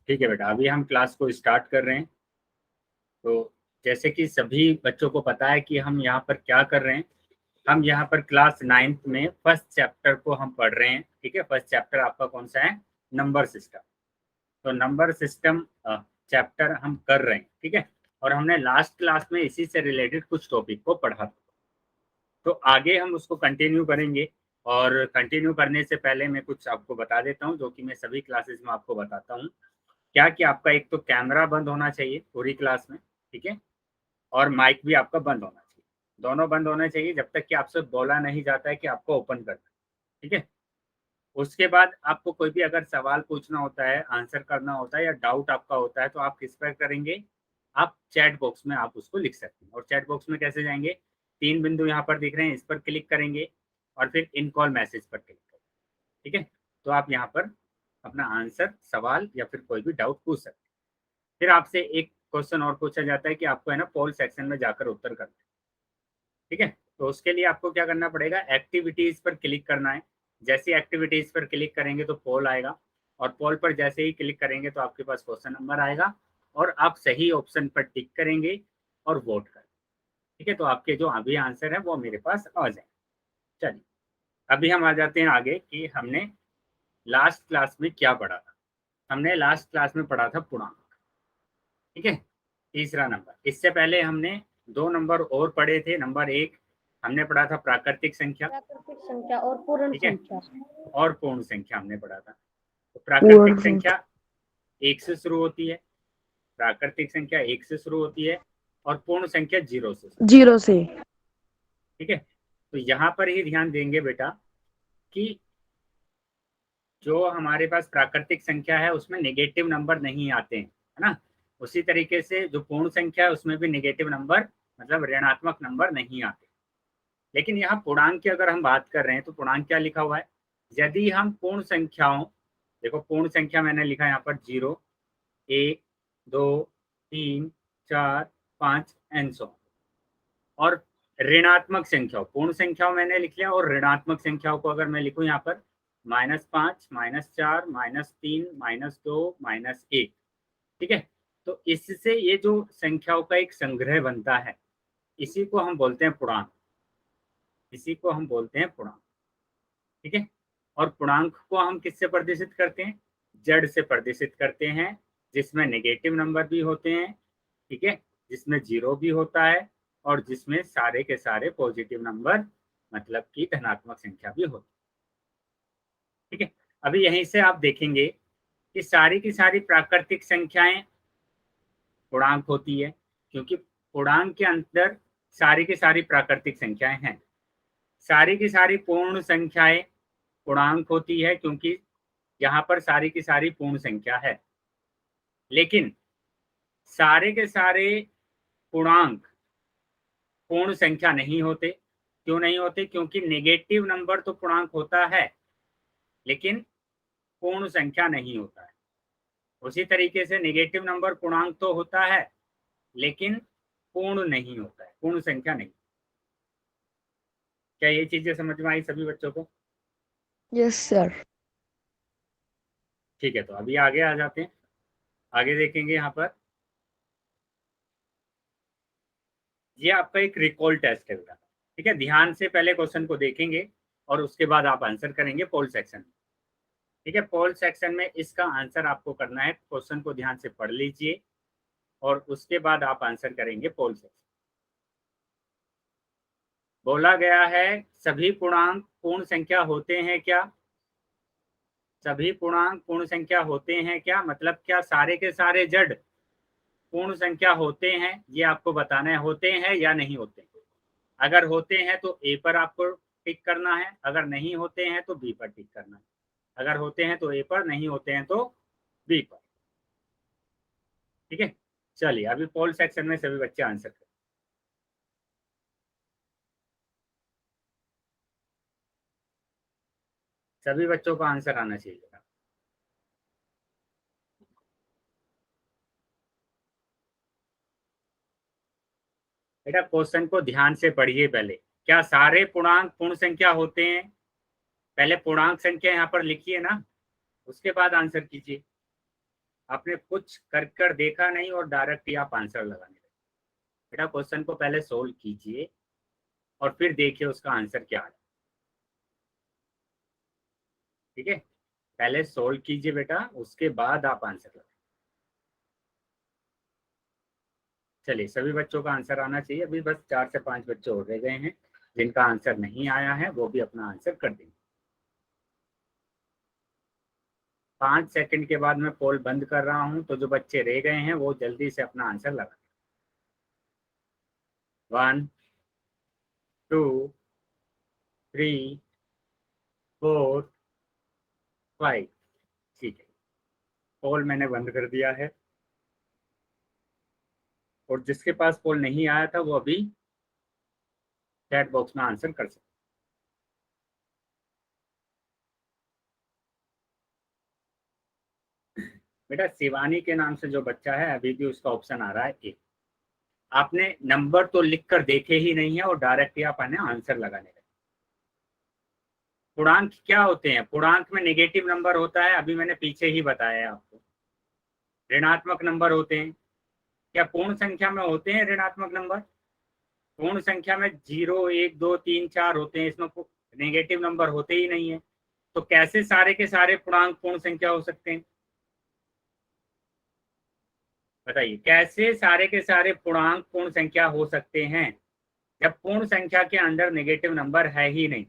ठीक है बेटा, अभी हम क्लास को स्टार्ट कर रहे हैं। तो जैसे कि सभी बच्चों को पता है कि हम यहाँ पर क्या कर रहे हैं, हम यहाँ पर क्लास 9th में फर्स्ट चैप्टर को हम पढ़ रहे हैं। ठीक है, फर्स्ट चैप्टर आपका कौन सा है? Number system. तो नंबर सिस्टम चैप्टर हम कर रहे हैं। ठीक है, और हमने लास्ट क्लास में इसी से रिलेटेड कुछ टॉपिक को पढ़ा था, तो आगे हम उसको कंटिन्यू करेंगे। और कंटिन्यू करने से पहले मैं कुछ आपको बता देता हूँ, जो कि मैं सभी क्लासेस में आपको बताता हूँ। क्या कि आपका एक तो कैमरा बंद होना चाहिए पूरी क्लास में, ठीक है, और माइक भी आपका बंद होना चाहिए। दोनों बंद होने चाहिए जब तक कि आपसे बोला नहीं जाता है कि आपको ओपन करना है। ठीक है, उसके बाद आपको कोई भी अगर सवाल पूछना होता है, आंसर करना होता है, या डाउट आपका होता है, तो आप किस पर करेंगे? आप चैट बॉक्स में आप उसको लिख सकते हैं। और चैट बॉक्स में कैसे जाएंगे? 3 बिंदु यहाँ पर दिख रहे हैं, इस पर क्लिक करेंगे और फिर इन कॉल मैसेज पर क्लिक करेंगे। ठीक है, तो आप यहाँ पर अपना आंसर, सवाल या फिर कोई भी डाउट पूछ सकते हैं। फिर आपसे एक क्वेश्चन और पूछा जाता है कि आपको है ना पोल सेक्शन में जाकर उत्तर करना है। ठीक है, तो उसके लिए आपको क्या करना पड़ेगा? एक्टिविटीज पर क्लिक करना है। जैसे एक्टिविटीज पर क्लिक करेंगे तो पोल आएगा, और पोल पर जैसे ही क्लिक करेंगे तो आपके पास क्वेश्चन नंबर आएगा, और आप सही ऑप्शन पर टिक करेंगे और वोट करेंगे। ठीक है, तो आपके जो अभी आंसर है वो मेरे पास आ जाए। चलिए, अभी हम आ जाते हैं आगे कि हमने लास्ट क्लास में क्या पढ़ा था। हमने लास्ट क्लास में पढ़ा था पूर्णांक। ठीक है, तीसरा नंबर। इससे पहले हमने 2 नंबर और पढ़े थे। नंबर 1 हमने पढ़ा था प्राकृतिक संख्या, प्राकृतिक संख्या और पूर्ण ठीक है, संख्या। और पूर्ण संख्या हमने पढ़ा था। तो पूर्ण प्राकृतिक संख्या संख्या 1 से शुरू होती है, प्राकृतिक संख्या 1 से शुरू होती है, और पूर्ण संख्या 0 से शुरू। 0 से। ठीक है, तो यहाँ पर ही ध्यान देंगे बेटा कि जो हमारे पास प्राकृतिक संख्या है उसमें नेगेटिव नंबर नहीं आते हैं, है ना। उसी तरीके से जो पूर्ण संख्या है उसमें भी नेगेटिव नंबर, मतलब ऋणात्मक नंबर नहीं आते। लेकिन यहाँ पूर्णांक की अगर हम बात कर रहे हैं तो पूर्णांक क्या लिखा हुआ है? यदि हम पूर्ण संख्याओं, देखो पूर्ण संख्या मैंने लिखा है यहाँ पर 0, 1, 2, 3, 4, 5 एंड सो, और ऋणात्मक संख्याओं, पूर्ण संख्याओं मैंने लिख लिया, और ऋणात्मक संख्याओं को अगर मैं लिखूं यहाँ पर -5, -4, -3, -2, -1। ठीक है, तो इससे ये जो संख्याओं का एक संग्रह बनता है, इसी को हम बोलते हैं पूर्णांक। इसी को हम बोलते हैं पूर्णांक। ठीक है, और पूर्णांक को हम किससे प्रदर्शित करते हैं? जड़ से प्रदर्शित करते हैं, जिसमें नेगेटिव नंबर भी होते हैं, ठीक है, जिसमें 0 भी होता है, और जिसमें सारे के सारे पॉजिटिव नंबर, मतलब कि धनात्मक संख्या भी होती है। ठीक है, अभी यहीं से आप देखेंगे कि सारी की सारी प्राकृतिक संख्याएं पूर्णांक होती है, क्योंकि पूर्णांक के अंदर सारी की सारी प्राकृतिक संख्याएं हैं। सारी की सारी पूर्ण संख्याएं पूर्णांक होती है, क्योंकि यहाँ पर सारी की सारी पूर्ण संख्या है। लेकिन सारे के सारे पूर्णांक पूर्ण संख्या नहीं होते। क्यों नहीं होते? क्योंकि नेगेटिव नंबर तो पूर्णांक होता है, लेकिन पूर्ण संख्या नहीं होता है। उसी तरीके से नेगेटिव नंबर पूर्णांक तो होता है, लेकिन पूर्ण नहीं होता है, पूर्ण संख्या नहीं। क्या ये चीजें समझ में आई सभी बच्चों को? Yes sir. ठीक है, तो अभी आगे आ जाते हैं। आगे देखेंगे यहाँ पर, ये आपका एक रिकॉल टेस्ट है बेटा। ठीक है, ध्यान से पहले क्वेश्चन को देखेंगे और उसके बाद आप आंसर करेंगे पोल सेक्शन में। ठीक है, पोल सेक्शन में इसका आंसर आपको करना है। क्वेश्चन को ध्यान से पढ़ लीजिए और उसके बाद आप आंसर करेंगे पोल सेक्शन। बोला गया है सभी पूर्णांक पूर्ण संख्या होते हैं क्या? सभी पूर्णांक पूर्ण संख्या होते हैं क्या, मतलब क्या सारे के सारे जड़ पूर्ण संख्या होते हैं? ये आपको बताना है, होते हैं या नहीं होते हैं। अगर होते हैं तो ए पर आपको टिक करना है, अगर नहीं होते हैं तो बी पर टिक करना है। अगर होते हैं तो ए पर, नहीं होते हैं तो बी पर। ठीक है, चलिए अभी पोल सेक्शन में सभी बच्चे आंसर करें। सभी बच्चों को आंसर आना चाहिए। बेटा क्वेश्चन को ध्यान से पढ़िए पहले। क्या सारे पूर्णांक पूर्ण संख्या होते हैं? पहले पूर्णांक संख्या यहाँ पर लिखिए ना। उसके बाद आंसर कीजिए। आपने कुछ कर कर देखा नहीं और डायरेक्ट ही आप आंसर लगाने लगे। बेटा क्वेश्चन को पहले सोल्व कीजिए और फिर देखिए उसका आंसर क्या है। ठीक है, पहले सोल्व कीजिए बेटा, उसके बाद आप आंसर लगाए। चलिए, सभी बच्चों का आंसर आना चाहिए। अभी बस 4 से 5 बच्चे और रह गए हैं जिनका आंसर नहीं आया है, वो भी अपना आंसर कर देंगे। 5 सेकंड के बाद मैं पोल बंद कर रहा हूं, तो जो बच्चे रह गए हैं वो जल्दी से अपना आंसर लगा। 1 2 3 4 5। ठीक है, पोल मैंने बंद कर दिया है, और जिसके पास पोल नहीं आया था वो अभी चैट बॉक्स में आंसर कर सकते। बेटा शिवानी के नाम से जो बच्चा है अभी भी उसका ऑप्शन आ रहा है ए। आपने नंबर तो लिख कर देखे ही नहीं है और डायरेक्ट ही आपने आंसर लगाने लगे। पूर्णांक क्या होते हैं? पूर्णांक में नेगेटिव नंबर होता है, अभी मैंने पीछे ही बताया है आपको। ऋणात्मक नंबर होते हैं। क्या पूर्ण संख्या में होते हैं ऋणात्मक नंबर? पूर्ण संख्या में 0 1 2 3 4 होते हैं, इसमें नेगेटिव नंबर होते ही नहीं है। तो कैसे सारे के सारे पूर्णांक पूर्ण संख्या हो सकते हैं? बताइए, कैसे सारे के सारे पूर्णांक पूर्ण संख्या हो सकते हैं जब पूर्ण संख्या के अंदर नेगेटिव नंबर है ही नहीं?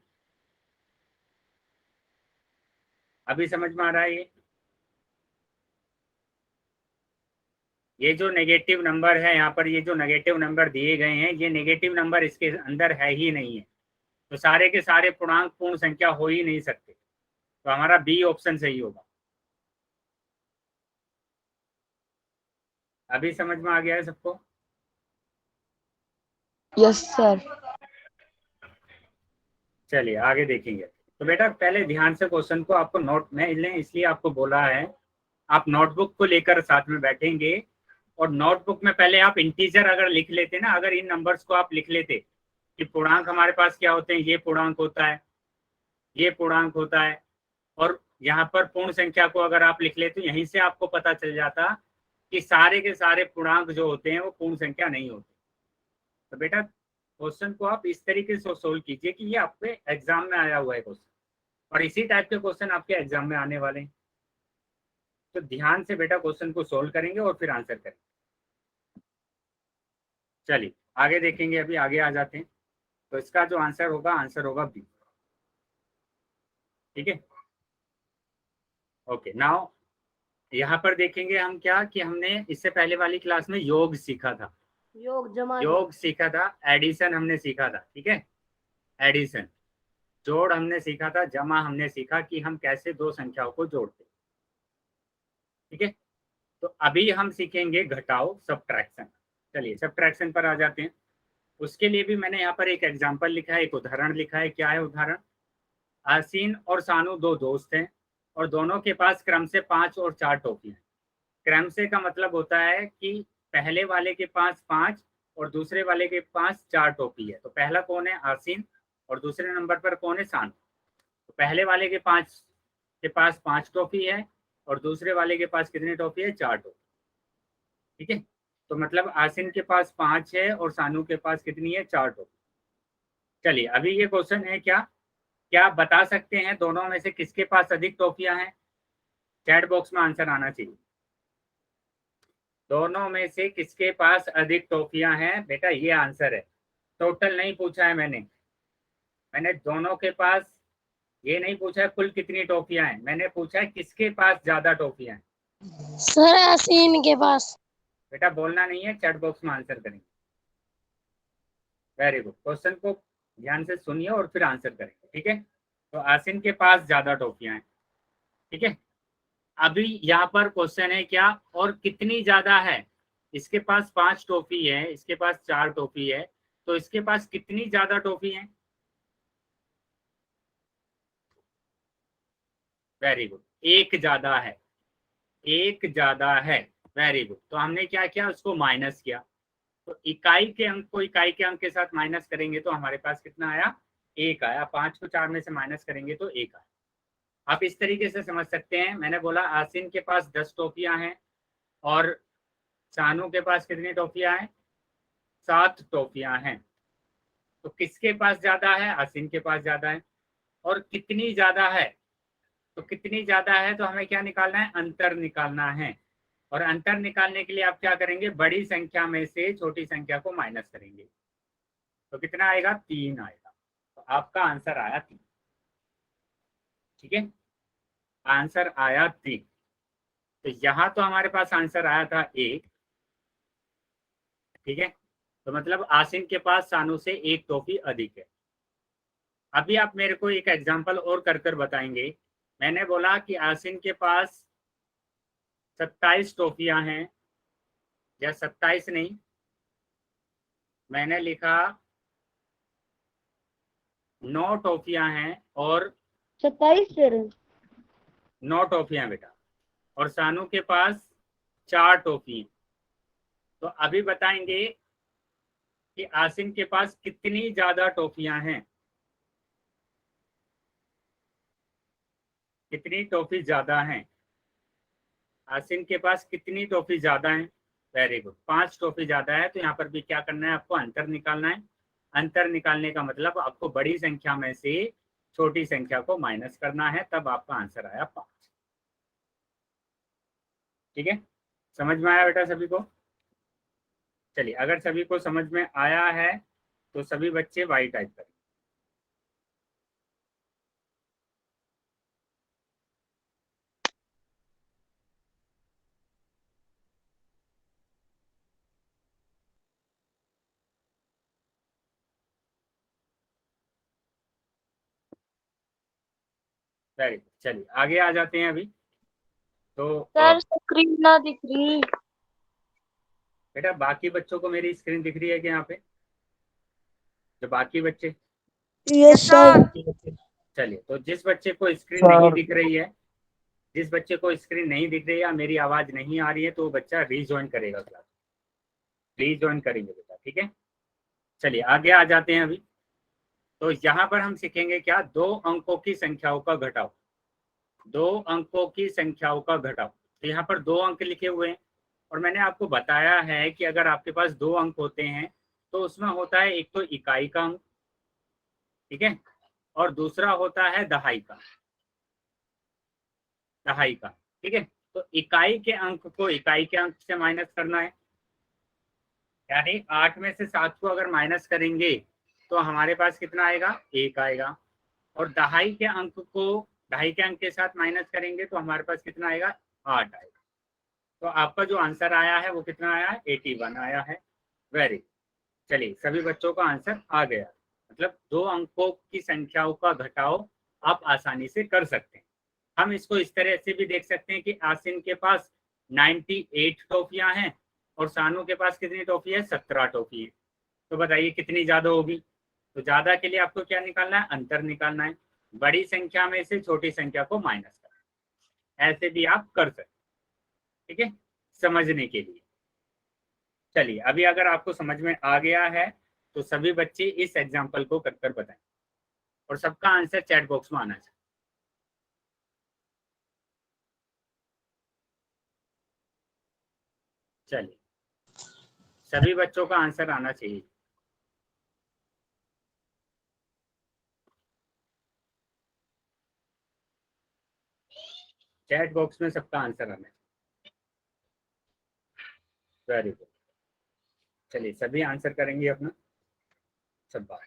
अभी समझ में आ रहा है ये जो नेगेटिव नंबर है यहाँ पर, ये जो नेगेटिव नंबर दिए गए हैं, ये नेगेटिव नंबर इसके अंदर है ही नहीं है, तो सारे के सारे पूर्णांक पूर्ण संख्या हो ही नहीं सकते। तो हमारा बी ऑप्शन सही होगा। अभी समझ में आ गया है सबको? Yes sir. चलिए आगे देखेंगे। तो बेटा पहले ध्यान से क्वेश्चन को आपको नोट में इसलिए आपको बोला है, आप नोटबुक को लेकर साथ में बैठेंगे और नोटबुक में पहले आप इंटीजर अगर लिख लेते ना, अगर इन नंबर्स को आप लिख लेते कि पूर्णांक हमारे पास क्या होते हैं, ये पूर्णांक होता है, ये पूर्णांक होता है, और यहाँ पर पूर्ण संख्या को अगर आप लिख लेते, यहीं से आपको पता चल जाता कि सारे के सारे पूर्णांक जो होते हैं वो पूर्ण संख्या नहीं होते। तो बेटा क्वेश्चन को आप इस तरीके से सोल्व कीजिए कि ये आपके एग्जाम में आया हुआ है क्वेश्चन, और इसी टाइप के क्वेश्चन आपके एग्जाम में आने वाले हैं। तो ध्यान से बेटा क्वेश्चन को सोल्व करेंगे और फिर आंसर करेंगे। चलिए आगे देखेंगे, अभी आगे आ जाते हैं। तो इसका जो आंसर होगा बी। ठीक है, ओके नाउ यहाँ पर देखेंगे हम क्या कि हमने इससे पहले वाली क्लास में योग सीखा था। योग सीखा था, एडिशन हमने सीखा था। ठीक है, एडिशन, जोड़ हमने सीखा था, जमा हमने सीखा कि हम कैसे दो संख्याओं को जोड़ते। ठीक है, तो अभी हम सीखेंगे घटाओ, सब्ट्रैक्शन। चलिए सब्ट्रैक्शन पर आ जाते हैं। उसके लिए भी मैंने यहाँ पर एक एग्जाम्पल लिखा है, एक उदाहरण लिखा है। क्या है उदाहरण? आसीन और सानू दो दोस्त हैं और दोनों के पास क्रम से 5 और 4 टॉफियां हैं। क्रम से का मतलब होता है कि पहले वाले के पास 5 और दूसरे वाले के पास 4 टॉफी है। तो पहला कौन है? आसीन, और दूसरे नंबर पर कौन है? सानू। तो पहले वाले के पास 5 टॉफी है और दूसरे वाले के पास कितनी टॉफी है? 4 टॉफी। ठीक है, तो मतलब आसिन के पास 5 है और सानू के पास कितनी है? 4 टॉफी। चलिए अभी ये क्वेश्चन है, क्या क्या बता सकते हैं दोनों में से किसके पास अधिक टॉफियां हैं? चैट बॉक्स में आंसर आना चाहिए। दोनों में से किसके पास अधिक टॉफियां हैं? बेटा ये आंसर है, टोटल नहीं पूछा है मैंने। मैंने दोनों के पास ये नहीं पूछा है कुल कितनी टॉफियां हैं, मैंने पूछा है किसके पास ज्यादा टॉफियां हैं। सर आसीन के पास। बेटा बोलना नहीं है, चैट बॉक्स में आंसर करेंगे। वेरी गुड, क्वेश्चन को ध्यान से सुनिए और फिर आंसर करेंगे। ठीक है, तो आसिन के पास ज्यादा टॉफियां हैं। ठीक है, अभी यहाँ पर क्वेश्चन है क्या और कितनी ज्यादा है? इसके पास 5 टॉफी है, इसके पास 4 टॉफी है, तो इसके पास कितनी ज्यादा टॉफी है? वेरी गुड, एक ज्यादा है, एक ज्यादा है। वेरी गुड, तो हमने क्या किया? उसको माइनस किया। तो इकाई के अंक को इकाई के अंक के साथ माइनस करेंगे तो हमारे पास कितना आया? एक आया। 5 को 4 में से माइनस करेंगे तो एक आया। आप इस तरीके से समझ सकते हैं, मैंने बोला आसिन के पास 10 टॉफियां हैं और शानू के पास कितनी टॉफियां हैं? 7 टॉफियां हैं। तो किसके पास ज्यादा है? आसिन के पास ज्यादा है। और कितनी ज्यादा है? तो कितनी ज्यादा है तो हमें क्या निकालना है? अंतर निकालना है। और अंतर निकालने के लिए आप क्या करेंगे? बड़ी संख्या में से छोटी संख्या को माइनस करेंगे। तो कितना आएगा? 3 आएगा। तो आपका आंसर आया 3। ठीक है, आंसर आया 3। तो यहाँ तो हमारे पास आंसर आया था 1। ठीक है, तो मतलब आसिन के पास सानू से 1 टॉफी अधिक है। अभी आप मेरे को एक एग्जांपल और कर कर बताएंगे। मैंने बोला कि आसिन के पास 27 टॉफियां हैं, या 27 नहीं, मैंने लिखा 9 टॉफियां हैं और 27 सर। 9 टॉफियां बेटा, और सानू के पास 4 टॉफी। तो अभी बताएंगे कि आसिन के पास कितनी ज्यादा टॉफियां हैं, कितनी टॉफी ज्यादा हैं। आसिन के पास कितनी टॉफी ज्यादा है? वेरी गुड, 5 टॉफी ज्यादा है। तो यहाँ पर भी क्या करना है? आपको अंतर निकालना है। अंतर निकालने का मतलब आपको बड़ी संख्या में से छोटी संख्या को माइनस करना है, तब आपका आंसर आया 5। ठीक है, समझ में आया बेटा सभी को? चलिए, अगर सभी को समझ में आया है तो सभी बच्चे वाई टाइप करें। वेरी गुड, चलिए आगे आ जाते हैं अभी। तो सर स्क्रीन ना दिख रही। बेटा बाकी बच्चों को मेरी स्क्रीन दिख रही है कि यहाँ पे? जो बाकी बच्चे, यस सर। चलिए, तो जिस बच्चे को स्क्रीन नहीं दिख रही है, जिस बच्चे को स्क्रीन नहीं दिख रही है या मेरी आवाज नहीं आ रही है, तो वो बच्चा रीज्वाइन करेगा क्लास, रीज्वाइन करेंगे बेटा। ठीक है, चलिए आगे आ जाते हैं अभी। तो यहाँ पर हम सीखेंगे क्या? 2 अंकों की संख्याओं का घटाव। 2 अंकों की संख्याओं का घटाव। तो यहाँ पर 2 अंक लिखे हुए हैं, और मैंने आपको बताया है कि अगर आपके पास 2 अंक होते हैं तो उसमें होता है एक तो इकाई का अंक, ठीक है, और दूसरा होता है दहाई का, दहाई का। ठीक है, तो इकाई के अंक को इकाई के अंक से माइनस करना है। यानी 8 में से 7 को अगर माइनस करेंगे तो हमारे पास कितना आएगा? 1 आएगा। और दहाई के अंक को दहाई के अंक के साथ माइनस करेंगे तो हमारे पास कितना आएगा? 8 आएगा। तो आपका जो आंसर आया है वो कितना आया है? 81 आया है। वेरी, चलिए सभी बच्चों का आंसर आ गया। मतलब 2 अंकों की संख्याओं का घटाव आप आसानी से कर सकते हैं। हम इसको इस तरह से भी देख सकते हैं कि आसिन के पास 98 टॉफियां हैं और सानू के पास कितनी टॉफी है? 17 टॉफी है। तो बताइए कितनी ज्यादा होगी? तो ज्यादा के लिए आपको क्या निकालना है? अंतर निकालना है। बड़ी संख्या में से छोटी संख्या को माइनस करना है। ऐसे भी आप कर सकते हैं। ठीक है, समझने के लिए। चलिए, अभी अगर आपको समझ में आ गया है तो सभी बच्चे इस एग्जाम्पल को कर कर बताएं, और सबका आंसर चैट बॉक्स में आना चाहिए। चलिए, सभी बच्चों का आंसर आना चाहिए। चैट बॉक्स में सबका आंसर आना चाहिए। वेरी गुड, चलिए सभी आंसर करेंगे अपना सब बात।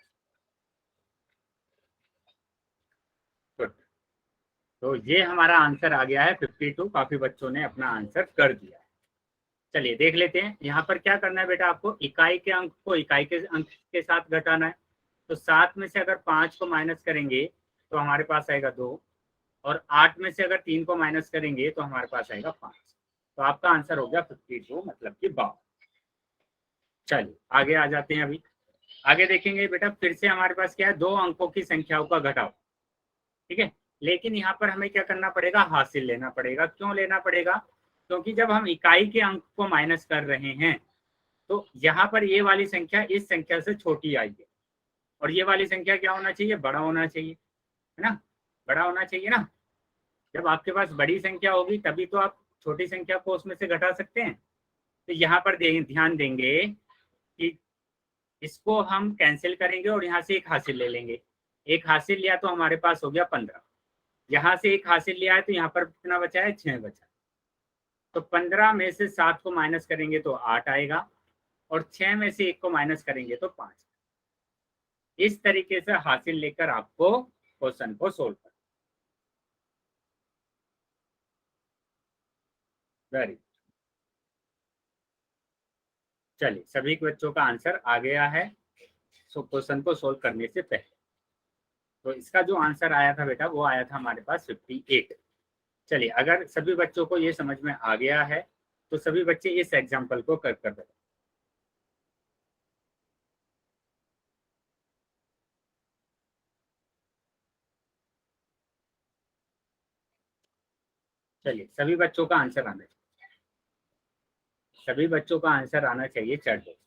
गुड, तो ये हमारा आंसर आ गया है 52। काफी बच्चों ने अपना आंसर कर दिया है। चलिए देख लेते हैं यहाँ पर क्या करना है बेटा। आपको इकाई के अंक को इकाई के अंक के साथ घटाना है। तो 7 में से अगर 5 को माइनस करेंगे तो हमारे पास आएगा 2, और 8 में से अगर 3 को माइनस करेंगे तो हमारे पास आएगा 5। तो आपका आंसर हो गया 52, मतलब कि 52। चलिए आगे आ जाते हैं अभी। आगे देखेंगे बेटा, फिर से हमारे पास क्या है? 2 अंकों की संख्याओं का घटाव। ठीक है, लेकिन यहाँ पर हमें क्या करना पड़ेगा? हासिल लेना पड़ेगा। क्यों लेना पड़ेगा? क्योंकि जब हम इकाई के अंक को माइनस कर रहे हैं तो यहाँ पर ये वाली संख्या इस संख्या से छोटी आई है, और ये वाली संख्या क्या होना चाहिए? बड़ा होना चाहिए, है ना? बड़ा होना चाहिए ना। जब आपके पास बड़ी संख्या होगी तभी तो आप छोटी संख्या को उसमें से घटा सकते हैं। तो यहाँ पर ध्यान देंगे कि इसको हम कैंसिल करेंगे और यहाँ से एक हासिल ले लेंगे। एक हासिल लिया तो हमारे पास हो गया 15, यहाँ से एक हासिल लिया है तो यहाँ पर कितना बचा है, 6 बचा। तो 15 में से 7 को माइनस करेंगे तो 8 आएगा और 6 में से 1 को माइनस करेंगे तो 5। इस तरीके से हासिल लेकर आपको क्वेश्चन को सोल्व करना। Very good. चलिए, सभी बच्चों का आंसर आ गया है क्वेश्चन को सोल्व करने से पहले। तो इसका जो आंसर आया था बेटा वो आया था हमारे पास 58। चलिए, अगर सभी बच्चों को ये समझ में आ गया है तो सभी बच्चे इस एग्जाम्पल को कर कर बताएं। चलिए, सभी बच्चों का आंसर आना चाहिए, सभी बच्चों का आंसर आना चाहिए चैट बॉक्स।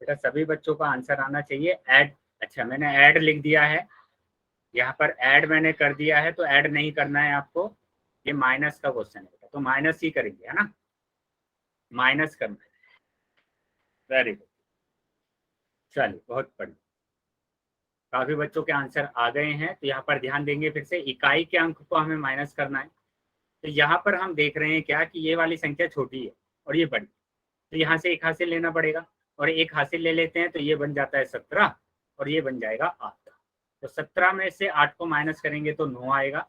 बेटा सभी बच्चों का आंसर आना चाहिए। ऐड, अच्छा मैंने ऐड लिख दिया है, यहाँ पर ऐड मैंने कर दिया है, तो ऐड नहीं करना है आपको, ये माइनस का क्वेश्चन है बेटा, तो माइनस ही करेंगे, है ना, माइनस करना है। Very good. चलिए, बहुत बढ़िया, काफी बच्चों के आंसर आ गए हैं। तो यहाँ पर ध्यान देंगे, फिर से इकाई के अंक को हमें माइनस करना है। तो यहाँ पर हम देख रहे हैं क्या कि ये वाली संख्या छोटी है और ये बड़ी, तो यहाँ से एक हासिल लेना पड़ेगा और एक हासिल ले लेते हैं तो ये बन जाता है 17 और ये बन जाएगा 8। तो 17 में से 8 को माइनस करेंगे तो 9 आएगा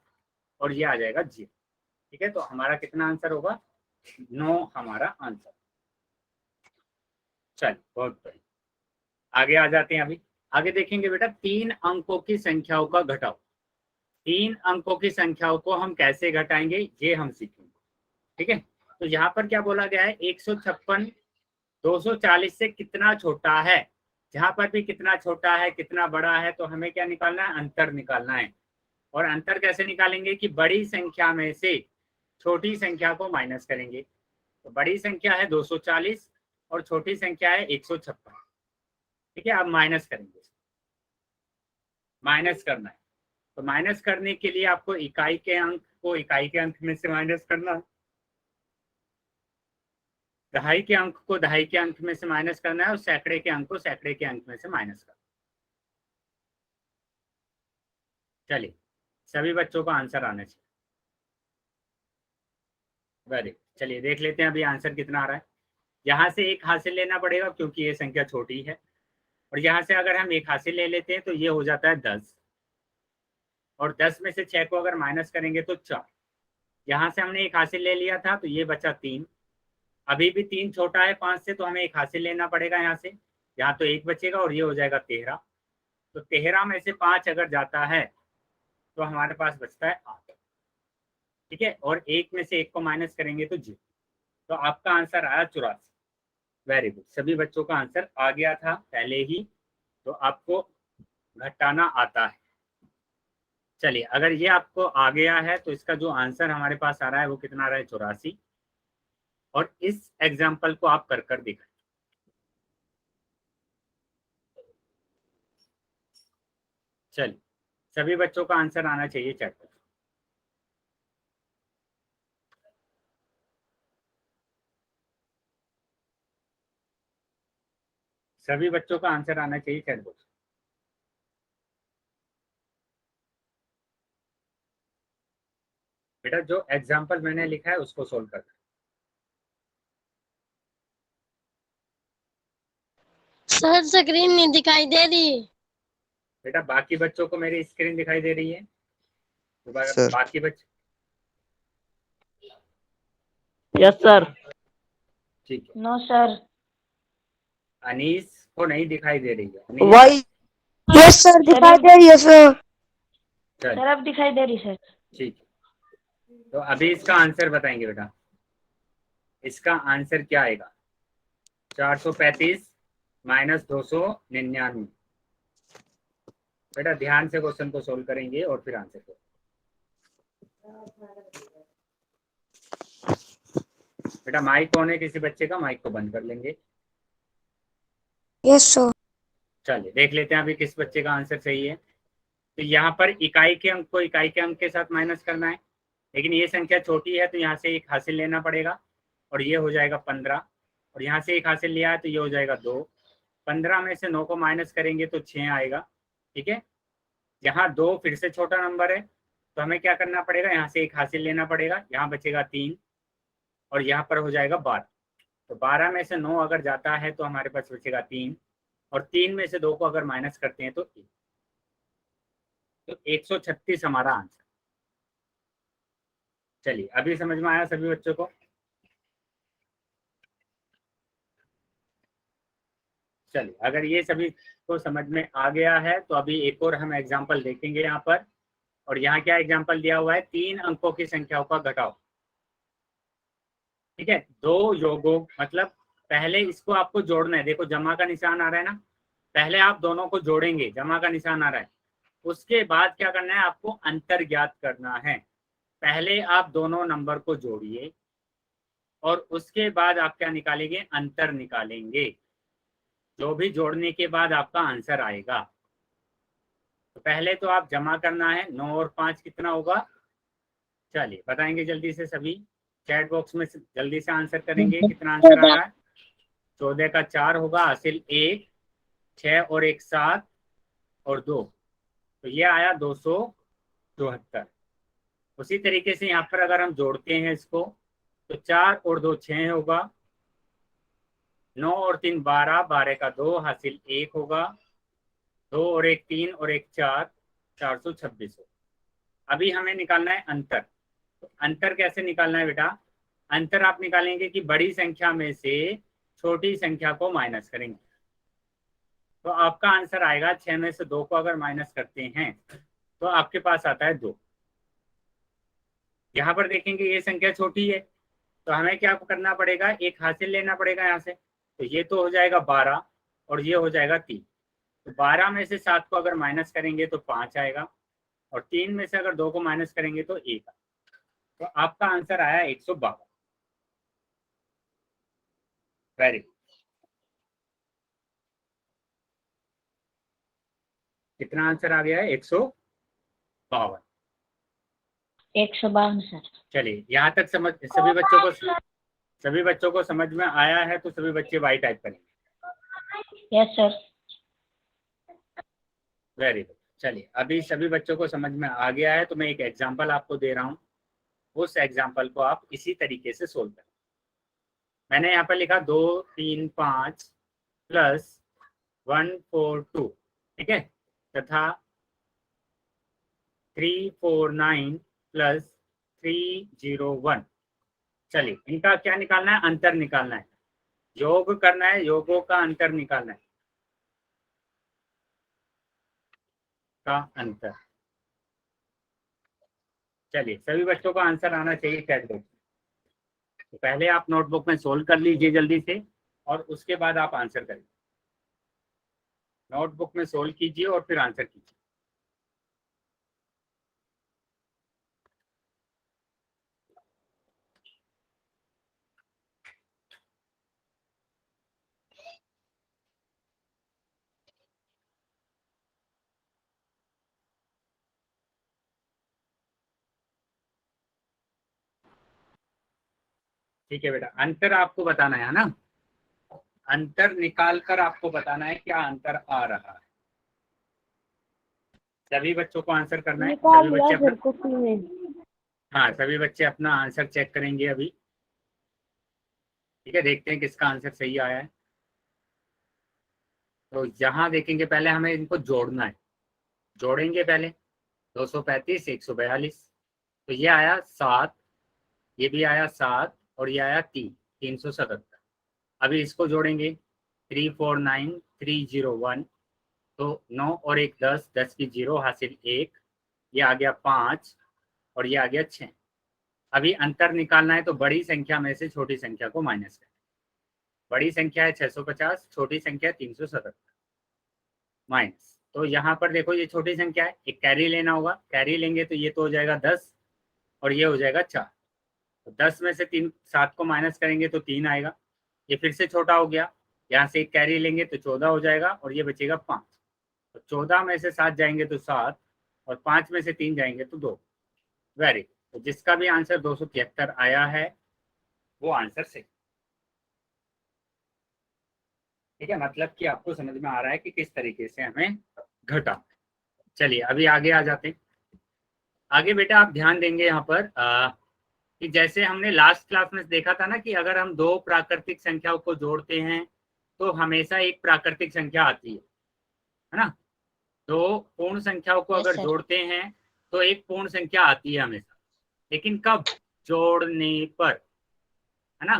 और ये आ जाएगा 0। ठीक है, तो हमारा कितना आंसर होगा, 9 हमारा आंसर। चलिए, बहुत बढ़िया, आगे आ जाते हैं। अभी आगे देखेंगे बेटा 3 अंकों की संख्याओं का घटाव। 3 अंकों की संख्याओं को हम कैसे घटाएंगे ये हम सीखेंगे। ठीक है, तो यहाँ पर क्या बोला गया है, 156 240 से कितना छोटा है। जहां पर भी कितना छोटा है कितना बड़ा है तो हमें क्या निकालना है, अंतर निकालना है। और अंतर कैसे निकालेंगे कि बड़ी संख्या में से छोटी संख्या को माइनस करेंगे। तो बड़ी संख्या है 240 और छोटी संख्या है 156। ठीक है, अब माइनस करेंगे, माइनस करना है। तो माइनस करने के लिए आपको इकाई के अंक को इकाई के अंक में से माइनस करना है, दहाई के अंक को दहाई के अंक में से माइनस करना है और सैकड़े के अंक को सैकड़े के अंक में से माइनस करना है। चलिए, सभी बच्चों का आंसर आना चाहिए। वेरी, चलिए देख लेते हैं अभी आंसर कितना आ रहा है। यहाँ से एक हासिल लेना पड़ेगा क्योंकि ये संख्या छोटी है, और यहाँ से अगर हम एक हासिल ले लेते हैं तो ये हो जाता है 10, और 10 में से 6 को अगर माइनस करेंगे तो 4। यहाँ से हमने एक हासिल ले लिया था तो ये बचा 3, अभी भी 3 छोटा है 5 से, तो हमें एक हासिल लेना पड़ेगा यहाँ से, यहाँ तो एक बचेगा और ये हो जाएगा 13। तो 13 में से 5 अगर जाता है तो हमारे पास बचता है 8। ठीक है, और एक में से एक को माइनस करेंगे तो 0। तो आपका आंसर आया 84। वेरी गुड, सभी बच्चों का आंसर आ गया था पहले ही, तो आपको घटाना आता है। चलिए, अगर ये आपको आ गया है तो इसका जो आंसर हमारे पास आ रहा है वो कितना आ रहा है, 84। और इस एग्जाम्पल को आप कर कर दिखाएं। चलिए, सभी बच्चों का आंसर आना चाहिए चैट पर। सभी बच्चों का आंसर आना चाहिए चैट बॉक्स। बेटा जो एग्जाम्पल मैंने लिखा है उसको सोल्व करना। सर स्क्रीन नहीं दिखाई दे रही। बेटा बाकी बच्चों को मेरी स्क्रीन दिखाई दे रही है, तो सर बाकी बच्चे, यस सर। ठीक है, नो सर। अनीस को नहीं दिखाई दे रही है, अनीस। वाई यस सर, दिखाई दे रही है सर। चल सर अब दिखाई दे रही सर। ठीक है, तो अभी इसका आंसर बताएंगे बेटा। इसका आंसर क्या आएगा, 435 माइनस 299। बेटा ध्यान से क्वेश्चन को सोल्व करेंगे और फिर आंसर करेंगे। बेटा माइक ऑन है किसी बच्चे का, माइक को बंद कर लेंगे। Yes sir. चलिए देख लेते हैं अभी किस बच्चे का आंसर सही है। तो यहाँ पर इकाई के अंक को इकाई के अंक के साथ माइनस करना है, लेकिन ये संख्या छोटी है तो यहाँ से एक हासिल लेना पड़ेगा और ये हो जाएगा 15, और यहाँ से एक हासिल लिया है तो ये हो जाएगा 2। 15 में से 9 को माइनस करेंगे तो 6 आएगा। ठीक है, यहाँ 2 फिर से छोटा नंबर है तो हमें क्या करना पड़ेगा, यहाँ से एक हासिल लेना पड़ेगा, यहाँ बचेगा 3 और यहाँ पर हो जाएगा 12। तो 12 में से 9 अगर जाता है तो हमारे पास बचेगा 3, और 3 में से 2 को अगर माइनस करते हैं तो 1। तो 136 हमारा आंसर। चलिए अभी समझ में आया सभी बच्चों को? चलिए अगर ये सभी को समझ में आ गया है तो अभी एक और हम एग्जांपल देखेंगे यहाँ पर। और यहाँ क्या एग्जांपल दिया हुआ है, 3 अंकों की संख्याओं का घटाओ। ठीक है, 2 योगों मतलब पहले इसको आपको जोड़ना है। देखो जमा का निशान आ रहा है ना, पहले आप दोनों को जोड़ेंगे, जमा का निशान आ रहा है। उसके बाद क्या करना है, आपको अंतर ज्ञात करना है। पहले आप दोनों नंबर को जोड़िए और उसके बाद आप क्या निकालेंगे, अंतर निकालेंगे, जो भी जोड़ने के बाद आपका आंसर आएगा। तो पहले तो आप जमा करना है, 9 और 5 कितना होगा, चलिए बताएंगे जल्दी से सभी, चैट बॉक्स में जल्दी से आंसर करेंगे कितना आंसर आ रहा है। 14 का 4 होगा, हासिल 1, 6 और 1 7 और 2, तो ये आया 272। उसी तरीके से यहाँ पर अगर हम जोड़ते हैं इसको तो 4 और 2 6 होगा, 9 और 3 12, 12 का 2 हासिल 1 होगा, 2 और 1 3 और 1 4, 426 होगा। अभी हमें निकालना है अंतर। तो अंतर कैसे निकालना है बेटा, अंतर आप निकालेंगे कि बड़ी संख्या में से छोटी संख्या को माइनस करेंगे। तो आपका आंसर आएगा 6 में से 2 को अगर माइनस करते हैं तो आपके पास आता है 2। यहाँ पर देखेंगे ये संख्या छोटी है तो हमें क्या करना पड़ेगा, एक हासिल लेना पड़ेगा यहाँ से। तो ये तो हो जाएगा 12 और ये हो जाएगा 3। तो 12 में से 7 को अगर माइनस करेंगे तो 5 आएगा, और 3 में से अगर 2 को माइनस करेंगे तो 1। तो आपका आंसर आया 152। Very good. कितना आंसर आ गया है, 152। 152 सर। चलिए यहाँ तक समझ सभी बच्चों को समझ में आया है तो सभी बच्चे वाई टाइप करेंगे। Yes sir. Very good. चलिए अभी सभी बच्चों को समझ में आ गया है तो मैं एक एग्जांपल आपको दे रहा हूँ, उस एग्जांपल को आप इसी तरीके से सोल्व करें। मैंने यहाँ पर लिखा 2 3 5 प्लस 1 4 2, ठीक है, तथा 3 4 9 प्लस 3 0 1। चलिए इनका क्या निकालना है, अंतर निकालना है, योग करना है, योगों का अंतर निकालना है, का अंतर। चलिए सभी बच्चों का आंसर आना चाहिए चैट बॉक्स। तो पहले आप नोटबुक में सोल्व कर लीजिए जल्दी से और उसके बाद आप आंसर करिए। नोटबुक में सोल्व कीजिए और फिर आंसर कीजिए। ठीक है बेटा, अंतर आपको बताना है ना, अंतर निकाल कर आपको बताना है क्या अंतर आ रहा है। सभी बच्चों को आंसर करना है, सभी बच्चे अपना, हाँ सभी बच्चे अपना आंसर चेक करेंगे अभी। ठीक है, देखते हैं किसका आंसर सही आया है। तो यहाँ देखेंगे पहले हमें इनको जोड़ना है, जोड़ेंगे पहले 235 142। तो ये आया 7, ये भी आया 7 और ये आया 377। अभी इसको जोड़ेंगे 3 4 9 3 0 1। तो 9 और 1 10, 10 की 0 हासिल 1, ये आ गया 5 और ये आ गया 6। अभी अंतर निकालना है तो बड़ी संख्या में से छोटी संख्या को माइनस करें। बड़ी संख्या है 650, छोटी संख्या 377 माइनस। तो यहाँ पर देखो ये छोटी संख्या है, एक कैरी लेना होगा, कैरी लेंगे तो ये तो हो जाएगा 10 और ये हो जाएगा 4। तो 10 में से 7 को माइनस करेंगे तो 3 आएगा, ये फिर से छोटा हो गया, यहाँ से एक कैरी लेंगे तो 14 हो जाएगा और ये बचेगा 5। तो 14 में से 7 जाएंगे तो 7 और 5 में से 3 जाएंगे तो 2। वेरी, तो जिसका भी आंसर 273 आया है वो आंसर सही। ठीक है, मतलब कि आपको समझ में आ रहा है कि किस तरीके से हमें घटा। चलिए अभी आगे आ जाते हैं। आगे बेटा आप ध्यान देंगे यहाँ पर कि जैसे हमने लास्ट क्लास में देखा था ना कि अगर हम दो प्राकृतिक संख्याओं को जोड़ते हैं तो हमेशा एक प्राकृतिक संख्या आती है ना। दो पूर्ण संख्याओं को Yes, अगर sir. जोड़ते हैं तो एक पूर्ण संख्या आती है हमेशा, लेकिन कब? जोड़ने पर, है ना,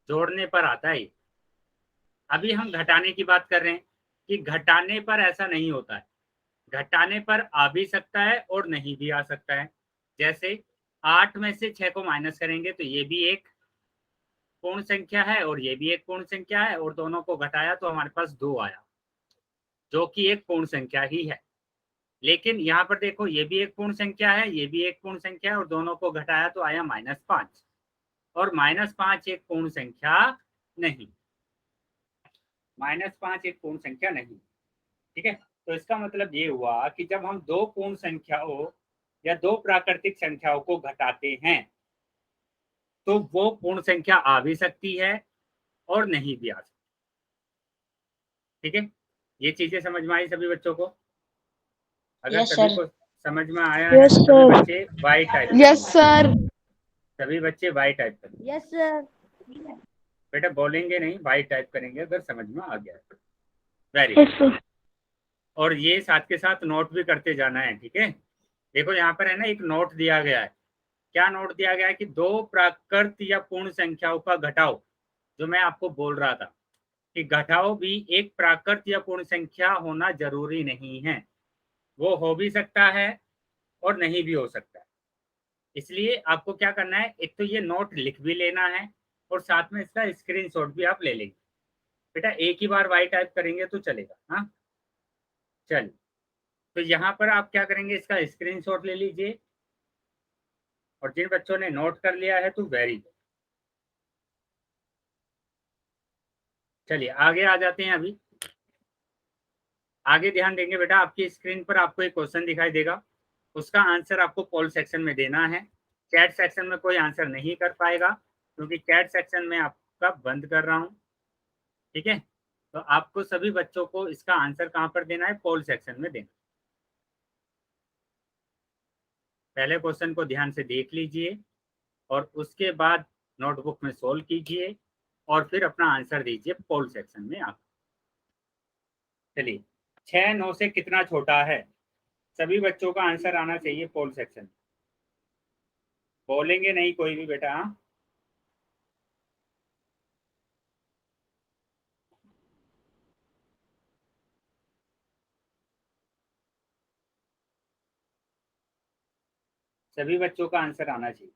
जोड़ने पर आता है। अभी हम घटाने की बात कर रहे हैं कि घटाने पर ऐसा नहीं होता है, घटाने पर आ भी सकता है और नहीं भी आ सकता है। जैसे 8 में से 6 को माइनस करेंगे तो ये भी एक पूर्ण संख्या है और ये भी एक पूर्ण संख्या है, और दोनों को घटाया तो हमारे पास 2 आया, जो कि एक पूर्ण संख्या ही है। लेकिन यहाँ पर देखो, ये भी एक पूर्ण संख्या है, ये भी एक पूर्ण संख्या है, और दोनों को घटाया तो आया -5, और -5 एक पूर्ण संख्या नहीं, -5 एक पूर्ण संख्या नहीं। ठीक है, तो इसका मतलब ये हुआ कि जब हम दो पूर्ण संख्याओं या दो प्राकृतिक संख्याओं को घटाते हैं तो वो पूर्ण संख्या आ भी सकती है और नहीं भी आ सकती। ठीक है, ये चीजें समझ में आई सभी बच्चों को? अगर Yes, सभी sir. को समझ में आया है Yes, तो सभी sir. बच्चे वाई टाइप यस सर। सभी बच्चे वाई टाइप करेंगे। Yes, sir. बेटा बोलेंगे नहीं, वाई टाइप करेंगे अगर समझ में आ गया। Very yes sir. और ये साथ के साथ नोट भी करते जाना है। ठीक है, देखो यहाँ पर है ना, एक नोट दिया गया है। क्या नोट दिया गया है कि दो प्राकृत या पूर्ण संख्याओं का घटाव, जो मैं आपको बोल रहा था कि घटाव भी एक प्राकृत या पूर्ण संख्या होना जरूरी नहीं है, वो हो भी सकता है और नहीं भी हो सकता है। इसलिए आपको क्या करना है, एक तो ये नोट लिख भी लेना है और साथ में इसका स्क्रीनशॉट भी आप ले लेंगे। बेटा एक ही बार वाई टाइप करेंगे तो चलेगा। हाँ चलिए, तो यहाँ पर आप क्या करेंगे, इसका स्क्रीनशॉट ले लीजिए, और जिन बच्चों ने नोट कर लिया है तो वेरी गुड। चलिए आगे आ जाते हैं। अभी आगे ध्यान देंगे बेटा, आपकी स्क्रीन पर आपको एक क्वेश्चन दिखाई देगा, उसका आंसर आपको पोल सेक्शन में देना है। चैट सेक्शन में कोई आंसर नहीं कर पाएगा क्योंकि चैट सेक्शन में आपका बंद कर रहा हूँ। ठीक है, तो आपको सभी बच्चों को इसका आंसर कहाँ पर देना है, पोल सेक्शन में देना। पहले क्वेश्चन को ध्यान से देख लीजिए और उसके बाद नोटबुक में सोल्व कीजिए और फिर अपना आंसर दीजिए पोल सेक्शन में आप। चलिए, 6 9 से कितना छोटा है? सभी बच्चों का आंसर आना चाहिए पोल सेक्शन में। बोलेंगे नहीं कोई भी बेटा। हाँ सभी बच्चों का आंसर आना चाहिए।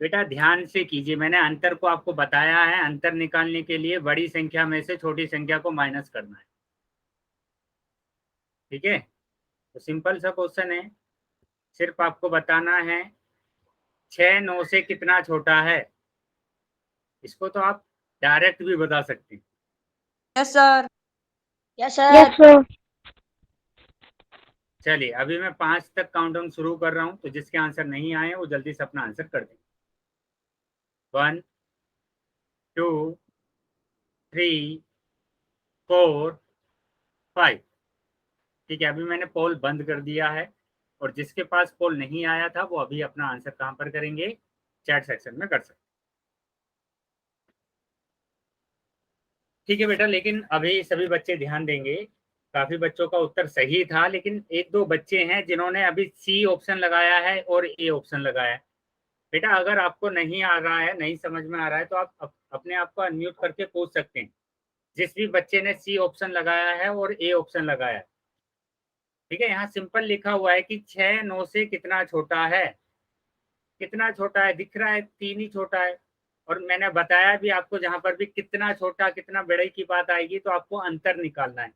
बेटा ध्यान से कीजिए, मैंने अंतर को आपको बताया है। अंतर निकालने के लिए बड़ी संख्या में से छोटी संख्या को माइनस करना है। ठीक है, तो सिंपल सा क्वेश्चन है, सिर्फ आपको बताना है 6 9 से कितना छोटा है। इसको तो आप डायरेक्ट भी बता सकते हैं। Yes sir. Yes, Yes, sir. sir. चलिए अभी मैं 5 तक काउंटडाउन शुरू कर रहा हूँ, तो जिसके आंसर नहीं आए वो जल्दी से अपना आंसर कर दें। 1 2 3 4 5। ठीक है, अभी मैंने पोल बंद कर दिया है, और जिसके पास पोल नहीं आया था वो अभी अपना आंसर कहाँ पर करेंगे, चैट सेक्शन में कर सकते। ठीक है बेटा, लेकिन अभी सभी बच्चे ध्यान देंगे, काफी बच्चों का उत्तर सही था, लेकिन एक दो बच्चे हैं जिन्होंने अभी सी ऑप्शन लगाया है और ए ऑप्शन लगाया है। बेटा अगर आपको नहीं आ रहा है, नहीं समझ में आ रहा है, तो आप अपने आप को अनम्यूट करके पूछ सकते हैं, जिस भी बच्चे ने सी ऑप्शन लगाया है और ए ऑप्शन लगाया है। ठीक है, यहाँ सिंपल लिखा हुआ है कि 6 9 से कितना छोटा है। कितना छोटा है दिख रहा है, 3 ही छोटा है। और मैंने बताया भी आपको, जहां पर भी कितना छोटा कितना बड़े की बात आएगी तो आपको अंतर निकालना है।